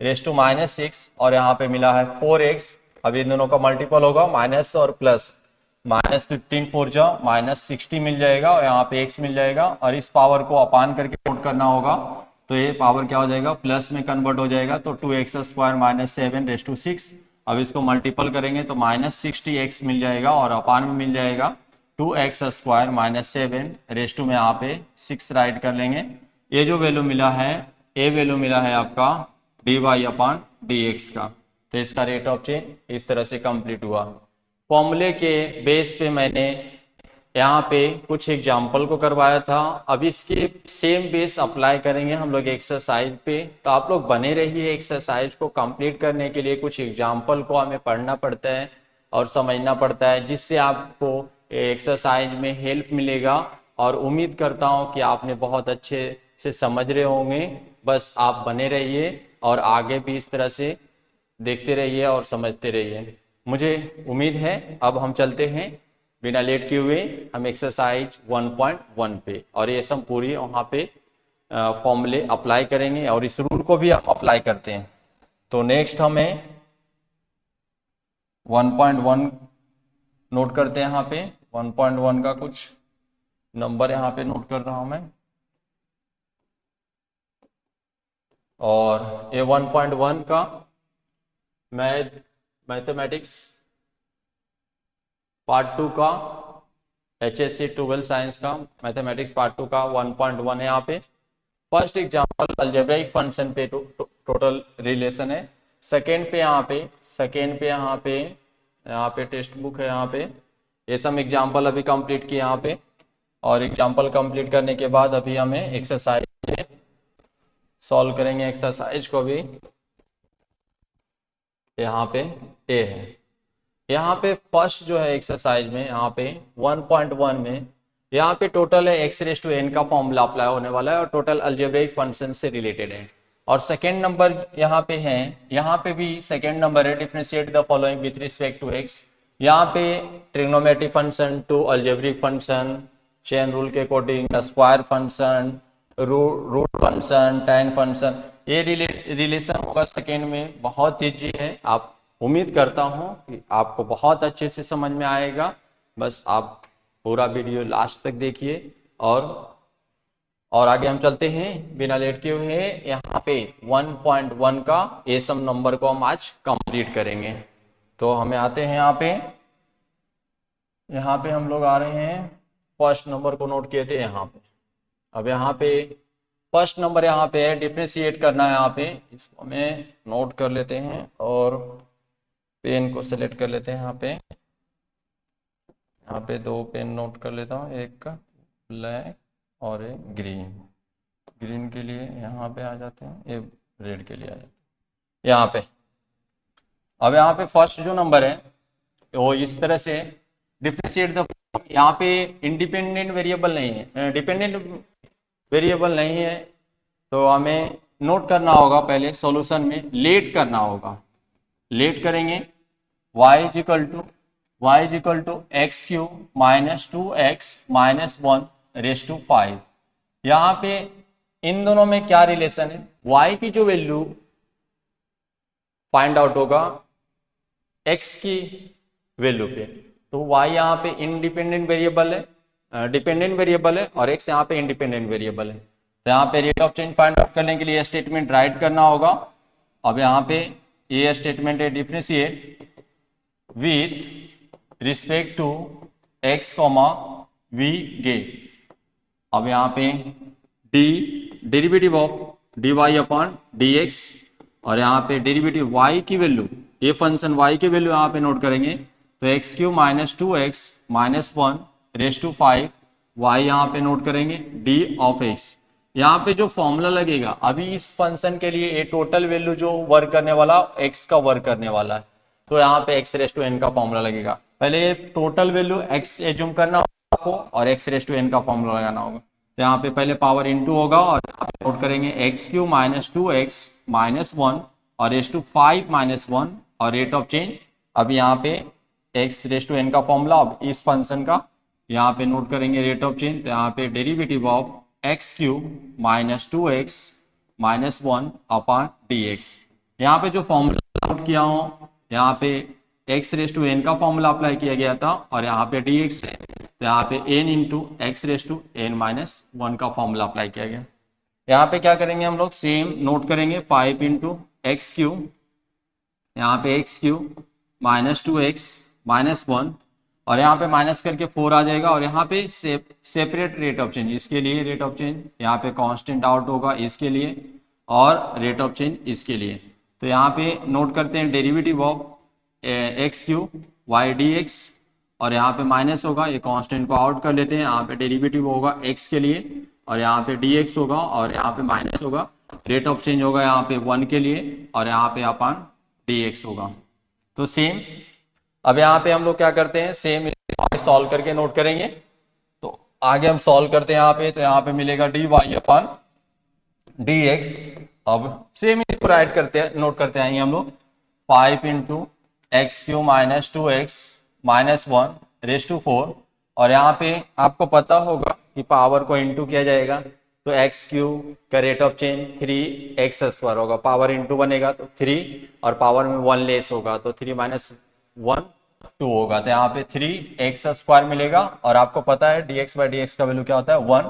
रेस टू -6 और यहाँ पे मिला है 4x। अब इन दोनों का मल्टीपल होगा माइनस और प्लस, -15 4 जा -60 मिल जाएगा और यहाँ पे x मिल जाएगा और इस पावर को अपान करके नोट करना होगा तो ये पावर क्या हो जाएगा प्लस में कन्वर्ट हो जाएगा तो 2x² माइनस 7 रेस टू 6। अब इसको मल्टीपल करेंगे तो -60x मिल जाएगा और अपान में मिल जाएगा 2x² माइनस 7 रेस टू में यहाँ पे 6 राइट कर लेंगे। ये जो वैल्यू मिला है ये वैल्यू मिला है आपका dy अपॉन dx का। तो इसका रेट ऑफ चेंज इस तरह से कंप्लीट हुआ। फॉर्मूले के बेस पे मैंने यहाँ पे कुछ एग्जाम्पल को करवाया था, अब इसके सेम बेस अप्लाई करेंगे हम लोग एक्सरसाइज पे। तो आप लोग बने रहिए, एक्सरसाइज को कंप्लीट करने के लिए कुछ एग्जाम्पल को हमें पढ़ना पड़ता है और समझना पड़ता है जिससे आपको एक्सरसाइज में हेल्प मिलेगा और उम्मीद करता हूँ कि आपने बहुत अच्छे से समझ रहे होंगे। बस आप बने रहिए और आगे भी इस तरह से देखते रहिए और समझते रहिए, मुझे उम्मीद है। अब हम चलते हैं बिना लेट किए हुए हम एक्सरसाइज 1.1 पे और ये सब पूरी वहाँ पे फॉर्मूले अप्लाई करेंगे और इस रूल को भी अप्लाई करते हैं। तो नेक्स्ट हमें 1.1 नोट करते हैं। यहाँ पे 1.1 का कुछ नंबर यहाँ पे नोट कर रहा हूँ मैं और ये 1.1 का मैथमेटिक्स पार्ट 2 का HSC 12 साइंस का मैथमेटिक्स पार्ट 2 का 1.1 है। यहाँ पे फर्स्ट एग्जांपल अलजेब्रिक फंक्शन पे टोटल रिलेशन है। सेकेंड पे यहाँ पे टेक्स्ट बुक है। यहाँ पे ये सब एग्जांपल अभी कंप्लीट किए यहाँ पे और एग्जांपल कंप्लीट करने के बाद अभी हमें एक्सरसाइज सॉल्व करेंगे। एक्सरसाइज को भी यहाँ पे ए है। यहाँ पे फर्स्ट जो है एक्सरसाइज में यहाँ पे 1.1 में यहाँ पे टोटल है x⁴n का फॉर्मूला अप्लाई होने वाला है और टोटल अलजेब्रिक फंक्शन से रिलेटेड है। और सेकेंड नंबर यहाँ पे है, यहाँ पे भी सेकेंड नंबर है differentiate the following with respect to x। यहाँ पे trigonometric function to algebraic function, chain rule के according square function, root function, tan function, ये रिलेशन होगा सेकेंड में। बहुत ईजी है, आप उम्मीद करता हूं कि आपको बहुत अच्छे से समझ में आएगा। बस आप पूरा वीडियो लास्ट तक देखिए और आगे हम चलते हैं बिना लेट किए हुए। यहाँ पे 1.1 का ये सब नंबर को हम आज कंप्लीट करेंगे। तो हमें आते हैं यहाँ पे हम लोग आ रहे हैं फर्स्ट नंबर को नोट किए थे यहाँ पे। अब यहाँ पे फर्स्ट नंबर यहाँ पे है डिफरेंशिएट करना है। यहाँ पे इसको हमें नोट कर लेते हैं और पेन को सेलेक्ट कर लेते हैं। यहाँ पे 2 पेन नोट कर लेता हूँ, एक ब्लैक और एक ग्रीन के लिए यहाँ पे आ जाते हैं, ये रेड के लिए आ जाते हैं यहाँ पे। अब यहाँ पे फर्स्ट जो नंबर है वो इस तरह से डिफरेंशिएट द, यहाँ पे इंडिपेंडेंट वेरिएबल नहीं है, डिपेंडेंट वेरिएबल नहीं है, तो हमें नोट करना होगा पहले सॉल्यूशन में, लेट करना होगा। लेट करेंगे y is equal to x cube minus 2x minus 1 raise to 5। यहाँ पे इन दोनों में क्या रिलेशन है, y की जो वैल्यू फाइंड आउट होगा x की वैल्यू पे, तो y यहाँ पे इंडिपेंडेंट वेरिएबल है, डिपेंडेंट वेरिएबल है, और x यहाँ पे इंडिपेंडेंट वेरिएबल है। तो यहाँ पे rate of change find out करने के लिए स्टेटमेंट राइट करना होगा। अब यहाँ पे ये स्टेटमेंट है differentiate with respect to x comma we get. अब यहाँ पे derivative of dy upon dx, और यहाँ पे डेरिवेटिव y की वैल्यू, ये फंक्शन y की वैल्यू यहाँ पे नोट करेंगे, तो x cube minus 2x minus 1 raise to 5, y यहाँ पे नोट करेंगे d ऑफ x। यहाँ पे जो फॉर्मूला लगेगा अभी इस फंक्शन के लिए, ये टोटल वैल्यू जो वर्क करने वाला x का वर्क करने वाला है, तो यहाँ पे x रेस टू n का फॉर्मूला लगेगा। पहले टोटल वैल्यू x एज्यूम करना होगा आपको, और x रेस टू n का फॉर्मूला लगाना होगा। तो यहाँ पे पहले पावर इनटू होगा, और नोट करेंगे x cube minus 2x minus 1 और रेस टू 5 माइनस 1, और रेट ऑफ चेंज अब यहाँ पे x रेस टू n का फॉर्मूला, अब इस फंक्शन का यहाँ पे नोट करेंगे रेट ऑफ चेंज, तो यहाँ पे derivative of x cube minus 2x minus 1 upon dx। यहाँ पे जो फॉर्मूला नोट किया हूँ, यहाँ पे x रेस टू n का फॉर्मूला अप्लाई किया गया था, और यहाँ पे dx है, तो यहाँ पे n into x raise to n minus 1 का फॉर्मूला अप्लाई किया गया। यहाँ पे क्या करेंगे हम लोग, सेम नोट करेंगे 5 इंटू एक्स क्यू, यहाँ पे x cube minus 2x minus 1, और यहाँ पे माइनस करके 4 आ जाएगा, और यहाँ पे सेपरेट रेट ऑफ चेंज, इसके लिए रेट ऑफ चेंज यहाँ पे कांस्टेंट आउट होगा इसके लिए, और रेट ऑफ चेंज इसके लिए। तो यहाँ पे नोट करते हैं derivative of x cube y d x, और यहाँ पे माइनस होगा, ये कांस्टेंट को आउट कर लेते हैं, यहाँ पे डेरिवेटिव होगा x के लिए, और यहाँ पे dx होगा, और यहाँ पे माइनस होगा, रेट ऑफ चेंज होगा यहाँ पे 1 के लिए, और यहाँ पे अपन dx होगा। तो सेम अब यहाँ पे हम लोग क्या करते हैं, सेम सॉल्व करके नोट करेंगे। तो आगे हम सॉल्व करते हैं यहाँ पे, तो यहाँ पे मिलेगा dy अपन dx। अब सेम इसको राइट करते हैं, नोट करते आएंगे हम लोग, 5 into x cube minus 2x minus 1 raise to 4, और यहाँ पे आपको पता होगा कि पावर को इंटू किया जाएगा, तो एक्स क्यू का rate of change 3x square होगा, पावर इंटू बनेगा तो 3, और पावर में 1 लेस होगा, तो 3 माइनस 1 2 होगा, तो यहाँ पे 3x स्क्वायर मिलेगा, और आपको पता है dx बाई dx का वैल्यू क्या होता है 1,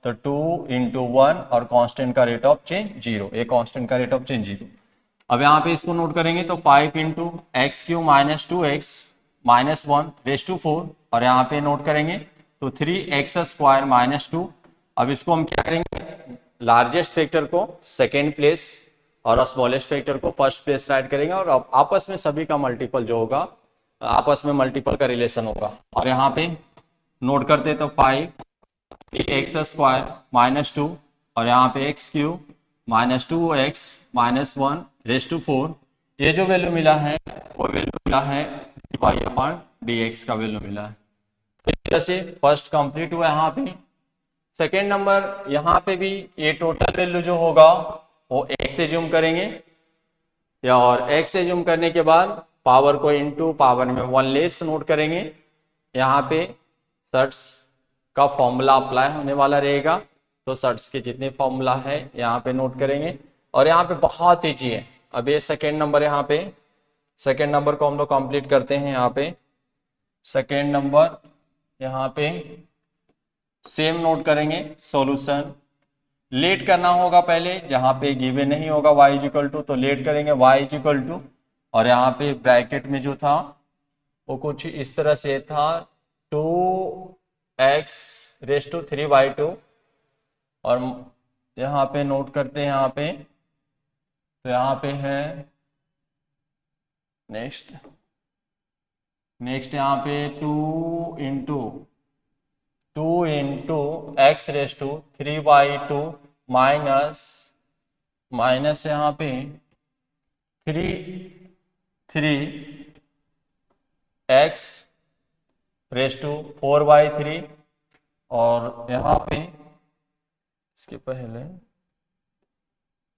तो 2 इंटू 1, और कांस्टेंट का रेट ऑफ चेंज 0, ये कांस्टेंट का रेट ऑफ चेंज 0। अब यहाँ पे इसको नोट करेंगे, तो 5 into x cube minus 2x minus 1 raise to 4, और यहाँ पे नोट करेंगे तो 3x स्क्वायर माइनस 2। अब इसको हम क्या करेंगे, लार्जेस्ट फैक्टर को सेकेंड प्लेस और स्मॉलेस्ट फैक्टर को फर्स्ट प्लेस राइट करेंगे, और अब आपस में सभी का मल्टीपल जो होगा, आपस में मल्टीपल का रिलेशन होगा। और यहाँ पे नोट करते तो 5x स्क्वायर माइनस 2, और यहाँ पे x cube minus 2x minus 1 raise to 4, ये जो वैल्यू मिला है वो वैल्यू मिला है dy अपॉन dx का वैल्यू मिला है। इस तरह से फर्स्ट कंप्लीट हुआ यहाँ पे। सेकेंड नंबर यहाँ पे भी ये टोटल वैल्यू जो होगा वो x एज्यूम करेंगे, या और x एज्यूम करने के बाद पावर को इनटू पावर में 1 लेस नोट करेंगे। यहाँ पे सर्ट्स का फॉर्मूला अप्लाई होने वाला रहेगा, तो सर्ट्स के जितने फॉर्मूला है यहाँ पे नोट करेंगे, और यहाँ पे बहुत ईजी है। अब ये सेकेंड नंबर, यहाँ पे सेकेंड नंबर को हम लोग कंप्लीट करते हैं। यहाँ पे सेकेंड नंबर यहाँ पे सेम नोट करेंगे, सॉल्यूशन लेट करना होगा पहले, जहाँ पे गिवन नहीं होगा y इज इक्वल टू, तो लेट करेंगे y इज इक्वल टू, और यहाँ पे ब्रैकेट में जो था वो कुछ इस तरह से था 2x रेस टू 3/2, और यहाँ पे नोट करते हैं यहाँ पे, तो यहाँ पे है नेक्स्ट यहाँ पे 2 into x raise to 3/2 minus यहाँ पे 3x रेस टू 4/3 और यहाँ पे इसके पहले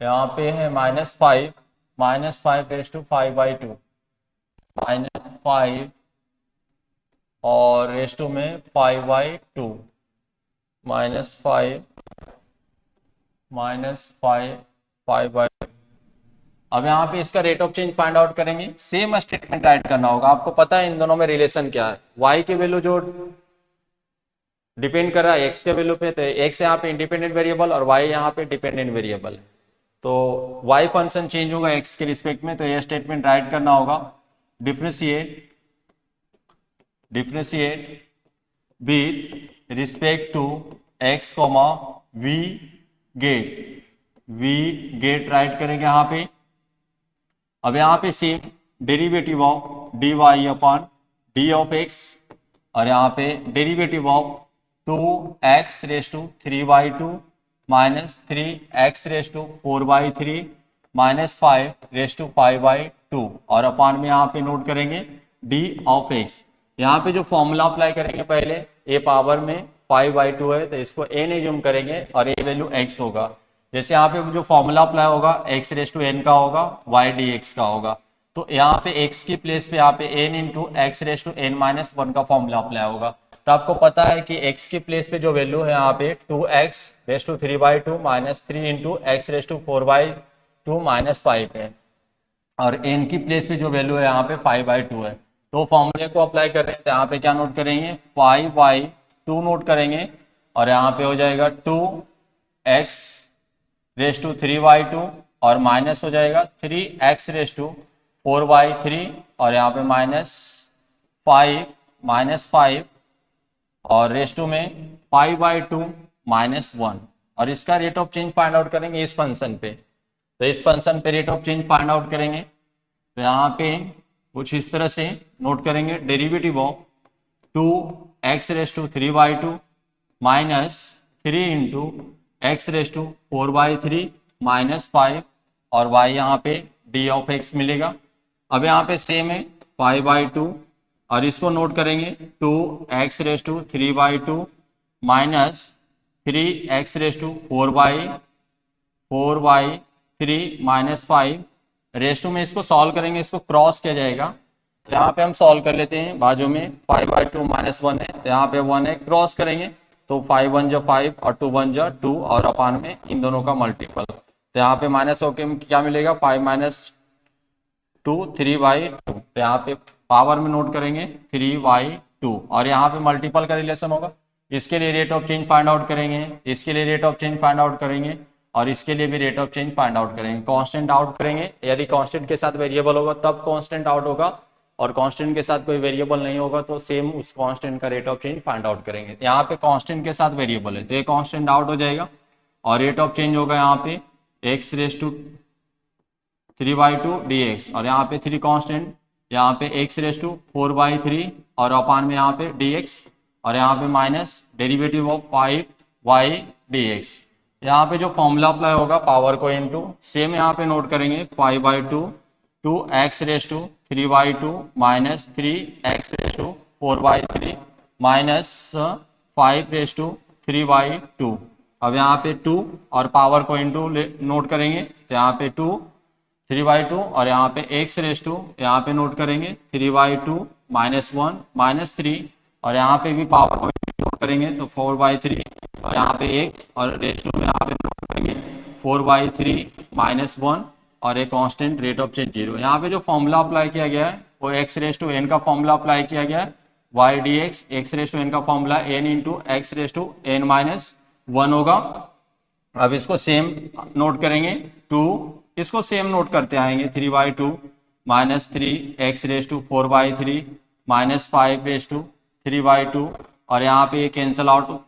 यहाँ पे है -5 रेस टू 5/2 -5 और रेस टू में 5/2 -5 अब यहाँ पे इसका rate of change find out करेंगे। सेम स्टेटमेंट राइट करना होगा। आपको पता है इन दोनों में रिलेशन क्या है। y के वैल्यू जो डिपेंड कर रहा है x के वैल्यू पे, तो x यहाँ पे इंडिपेंडेंट वेरिएबल और y यहाँ पे डिपेंडेंट वेरिएबल है। तो y फंक्शन चेंज होगा x के रिस्पेक्ट में, तो यह स्टेटमेंट राइट करना होगा। Differentiate with respect to x, v get write करेंगे यहाँ पे। अब यहाँ पे same derivative of dy upon d of x और यहाँ पे derivative of 2x raise to 3/2 minus 3x raise to 4/3 minus 5 raise to 5/2 और अपॉन में यहाँ पे नोट करेंगे d ऑफ x। यहाँ पे जो फॉर्मूला अप्लाई करेंगे पहले a पावर में 5/2 है तो इसको a ने जूम करेंगे और a वैल्यू x होगा। जैसे यहाँ पे जो फॉर्मूला अप्लाई होगा x रेस टू n का होगा, y dx का होगा। तो यहाँ पे x की प्लेस पे यहाँ पे n into x raise to n minus 1 का फॉर्मूला अप्लाई होगा। तो आपको पता है कि x की प्लेस पे जो वैल्यू है यहाँ पे 2x raise to 3/2 minus 3 into x raise to 4/2 minus 5 है और n की प्लेस पे जो वैल्यू है यहाँ पे 5/2 है। तो फॉर्मूले को अप्लाई कर रहे हैं तो यहाँ पे क्या नोट करेंगे 5/2 नोट करेंगे और यहाँ पे हो जाएगा 2x रेस टू 3/2 और माइनस हो जाएगा 3x रेस टू 4/3 और यहाँ पे -5 और रेस टू में 5/2 -1 और इसका rate of change find out करेंगे इस फंक्शन पे। तो इस फंक्शन पे rate of change find out करेंगे तो यहाँ पे कुछ इस तरह से नोट करेंगे derivative of 2x raise to 3/2 minus 3 into x raise to 4/3 minus 5 और y यहाँ पे d ऑफ x मिलेगा। अब यहाँ पे सेम है 5/2 और इसको नोट करेंगे 2x raise to 3/2 minus 3x raise to 4/3 minus 5 raise to में इसको सॉल्व करेंगे, इसको क्रॉस किया जाएगा। तो यहाँ पे हम सॉल्व कर लेते हैं। बाजू में 5/2 माइनस 1 है तो यहाँ पे 1 है, क्रॉस करेंगे तो 5 1 जा 5 और 2 1 जा 2 और अपान में इन दोनों का मल्टीपल। तो यहाँ पे माइनस होके क्या मिलेगा 5 - 2 3/2। तो यहाँ पे पावर में नोट करेंगे 3/2 और यहाँ पे मल्टीपल का रिलेशन होगा। इसके लिए rate of change find out करेंगे, इसके लिए rate of change find out करेंगे और इसके लिए भी rate of change find out करेंगे। कांस्टेंट आउट करेंगे, यदि कांस्टेंट के साथ वेरिएबल होगा तब कांस्टेंट आउट होगा और कांस्टेंट के साथ कोई वेरिएबल नहीं होगा तो सेम उस कांस्टेंट का rate of change find out करेंगे। यहाँ पे कांस्टेंट के साथ वेरिएबल है तो ये कांस्टेंट आउट हो जाएगा और रेट ऑफ चेंज होगा यहाँ पे x रेस टू 3/2 dx और यहाँ पे 3 कांस्टेंट, यहाँ पे x रेस टू 4/3 और अपान में यहाँ पे dx और यहाँ पे minus derivative of 5y dx। यहाँ पे जो फॉर्मूला अप्लाई होगा पावर को इनटू सेम यहाँ पे नोट करेंगे 5/2 2x raise to 3/2 minus 3x raise to 4/3 minus 5 raise to 3/2। अब यहाँ पे 2 और पावर को इनटू नोट करेंगे तो यहाँ पे 2 3/2 और यहाँ पे x रेस टू यहाँ पे नोट करेंगे 3/2 माइनस 1 माइनस 3 और यहाँ पे भी पावर को नोट करेंगे तो 4/3 और यहाँ पे x और रेस टू में यहाँ पे नोट करेंगे 4/3 माइनस 1 और एक कांस्टेंट रेट ऑफ चेंज 0। यहाँ पे जो फॉर्मूला अप्लाई किया गया है वो x रेस टू n का फॉर्मूला अप्लाई किया गया है y dx, x raise to n का formula n into x raise to n minus 1 होगा। अब इसको सेम नोट करेंगे 2, इसको सेम नोट करते आएंगे 3/2 minus 3x raise to 4/3 minus 5 raise to 3/2 और यहाँ पे ये कैंसिल आउट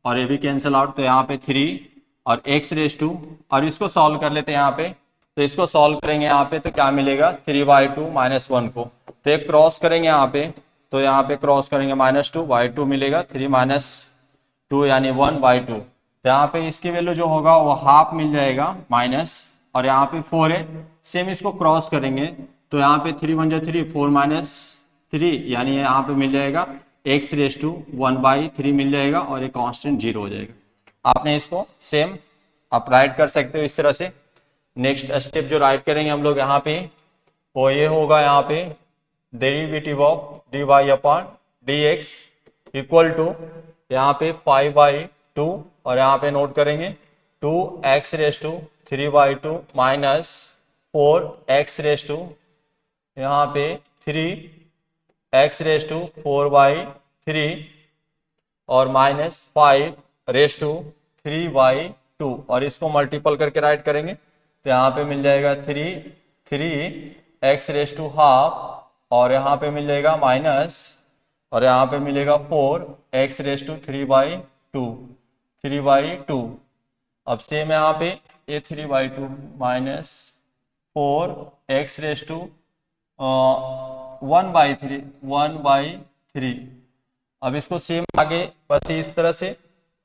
और ये भी कैंसिल आउट तो यहाँ पे 3 और x रेस टू और इसको सॉल्व कर लेते हैं यहाँ पे। तो इसको सॉल्व करेंगे यहाँ पे तो क्या मिलेगा 3/2 माइनस 1 को तो एक क्रॉस करेंगे यहाँ पे तो यहाँ पे क्रॉस करेंगे -2/2 मिलेगा 3 - 2 यानी 1/2। तो यहाँ पे इसकी वैल्यू जो होगा वो हाफ मिल जाएगा माइनस, और यहाँ पे 4 है, सेम इसको क्रॉस करेंगे तो यहाँ पे 3 1 3, 4 माइनस 3, यानी यहाँ पे मिल जाएगा x⁻1/3 मिल जाएगा, और ये कांस्टेंट 0 हो जाएगा। आपने इसको सेम आप राइट कर सकते हो इस तरह से। नेक्स्ट स्टेप जो राइट करेंगे हम लोग यहाँ पे, वो ये होगा, यहाँ पे derivative of dy/dx equal to यहाँ पे 5/2, और यहाँ पे नोट करेंगे 2x⁻3/2 माइनस 4x⁻, यहाँ पे 3x⁻4/3 और माइनस 5⁻3/2, और इसको मल्टीपल करके राइट करेंगे तो यहाँ पे मिल जाएगा 3x⁻½ और यहाँ पे मिल जाएगा माइनस, और यहाँ पे मिलेगा 4x⁻3/2। अब सेम यहाँ पे ये 3/2 माइनस 4x⁻1/3। अब इसको सेम आगे बस इस तरह से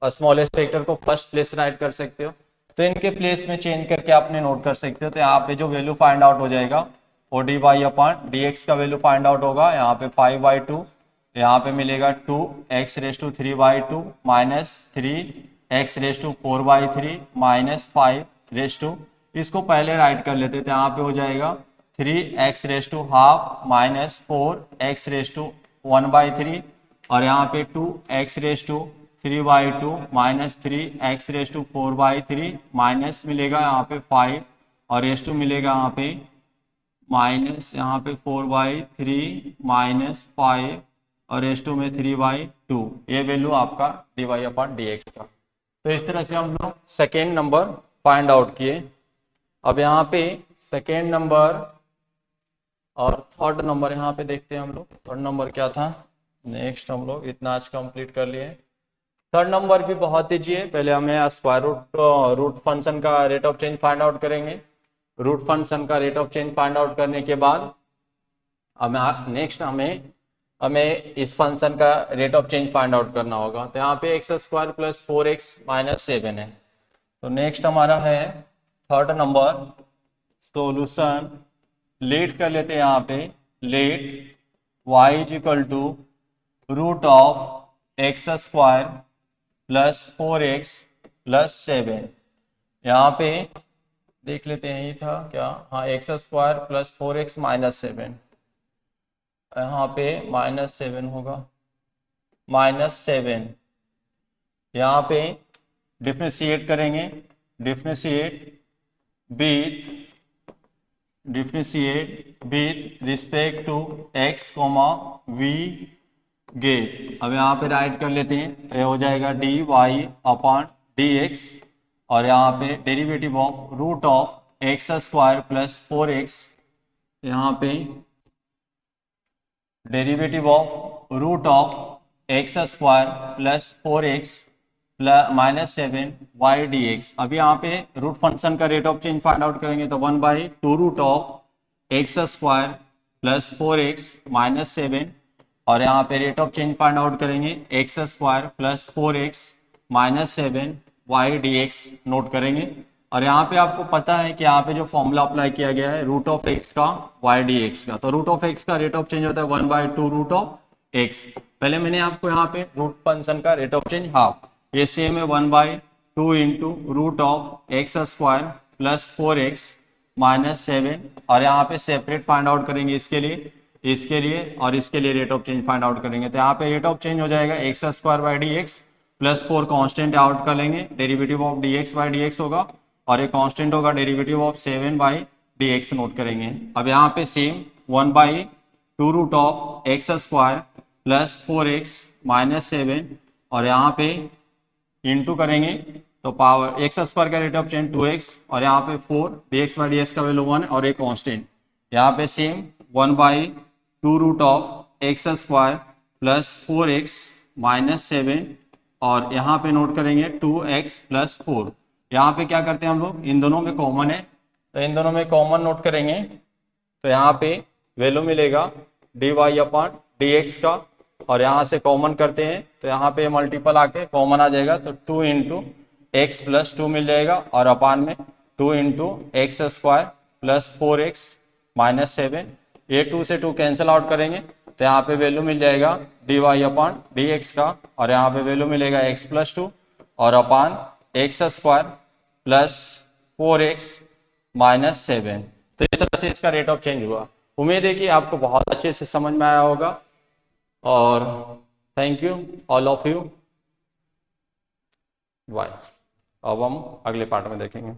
स्मॉलेस्ट फैक्टर को फर्स्ट प्लेस राइट कर सकते हो, तो इनके प्लेस में चेंज करके आपने नोट कर सकते हो। तो यहाँ पे जो वैल्यू फाइंड आउट हो जाएगा वो dy/dx का वैल्यू फाइंड आउट होगा, यहाँ पे 5/2, यहाँ पे मिलेगा 2x⁻3/2 माइनस 3x⁻4/3 माइनस 5, इसको पहले राइट कर लेते, तो यहाँ पे हो जाएगा 3x⁻½ माइनस 4x⁻1/3, और यहाँ पे 2x⁻3/2 माइनस 3x⁻4/3 माइनस मिलेगा यहाँ पे 5, और रेस्टू मिलेगा यहाँ पे माइनस यहाँ पे 4/3 माइनस 5, और रेस्टू में 3/2। ये वैल्यू आपका dy/dx का। तो इस तरह से हम लोग सेकेंड नंबर फाइंड आउट किए। अब यहाँ पे सेकेंड नंबर और थर्ड नंबर यहाँ पे देखते हैं हम लोग। थर्ड नंबर क्या था, नेक्स्ट हम लोग इतना आज कंप्लीट कर लिए। थर्ड नंबर भी बहुत ईजी है। पहले हमें स्क्वायर रूट फंक्शन का rate of change find out करेंगे। रूट फंक्शन का rate of change find out करने के बाद हमें नेक्स्ट हमें इस फंक्शन का rate of change find out करना होगा। तो यहाँ पे x² + 4x - 7 है। तो नेक्स्ट हमारा है थर्ड नंबर सॉल्यूशन। लेट कर लेते हैं यहाँ पे, लेट y = √(x² + 4x + 7)। यहाँ पे देख लेते हैं, ये था क्या, हाँ, x² + 4x - 7, यहाँ पे -7 होगा, -7। यहाँ पे डिफ्रेंशिएट करेंगे, differentiate with respect to x, v get. अब यहाँ पे राइट कर लेते हैं, तो ये हो जाएगा dy/dx, और यहाँ पे डेरिवेटिव ऑफ √(x² + 4x), यहाँ पे derivative of √(x² + 4x - 7y/dx। अभी यहाँ पे रूट फंक्शन का rate of change find out करेंगे, तो 1/2√(x² + 4x - 7, और यहाँ पे rate of change find out करेंगे x² + 4x - 7y/dx नोट करेंगे। और यहाँ पे आपको पता है कि यहाँ पे जो फॉर्मूला अप्लाई किया गया है √(x) का y/dx का, तो √(x) का रेट ऑफ चेंज होता है 1/2√(x). पहले मैंने आपको यहाँ पे रूट फंक्शन का रेट ऑफ चेंज हाफ, ये सेम है 1/2 × √(x² + 4x - 7, और यहाँ पे सेपरेट फाइंड आउट करेंगे इसके लिए और इसके लिए rate of change find out करेंगे। तो यहाँ पे रेट ऑफ चेंज हो जाएगा x²/dx + 4 कांस्टेंट आउट कर लेंगे, डेरिवेटिव ऑफ dx/dx होगा, और ये कांस्टेंट होगा डेरिवेटिव ऑफ 7/dx नोट करेंगे। अब यहाँ पे सेम 1/2√(x² + 4x - 7, और यहाँ पे इंटू करेंगे, तो पावर x² का रेट ऑफ चेंज 2x, और यहाँ पे 4, dx/dx का वैल्यू 1, और एक कांस्टेंट। यहाँ पे सेम 1/2√(x² + 4x - 7, और यहाँ पे नोट करेंगे 2x + 4। यहाँ पे क्या करते हैं हम लोग, इन दोनों में कॉमन है, तो इन दोनों में कॉमन नोट करेंगे, तो यहाँ पे वैल्यू मिलेगा dy/dx का, और यहाँ से कॉमन करते हैं, तो यहाँ पे मल्टीपल आके कॉमन आ जाएगा, तो 2 × एक्स प्लस 2 मिल जाएगा और अपान में 2 into x square plus 4x minus 7। ये 2 से 2 कैंसिल आउट करेंगे तो यहाँ पे वैल्यू मिल जाएगा डी वाई अपान डी एक्स का, और यहाँ पे वैल्यू मिलेगा एक्स प्लस 2 और upon x square plus 4x minus 7। तो इस तरह से इसका रेट ऑफ चेंज हुआ। उम्मीद है कि आपको बहुत अच्छे से समझ में आया होगा, और thank you all of you, bye. अब हम अगले पार्ट में देखेंगे।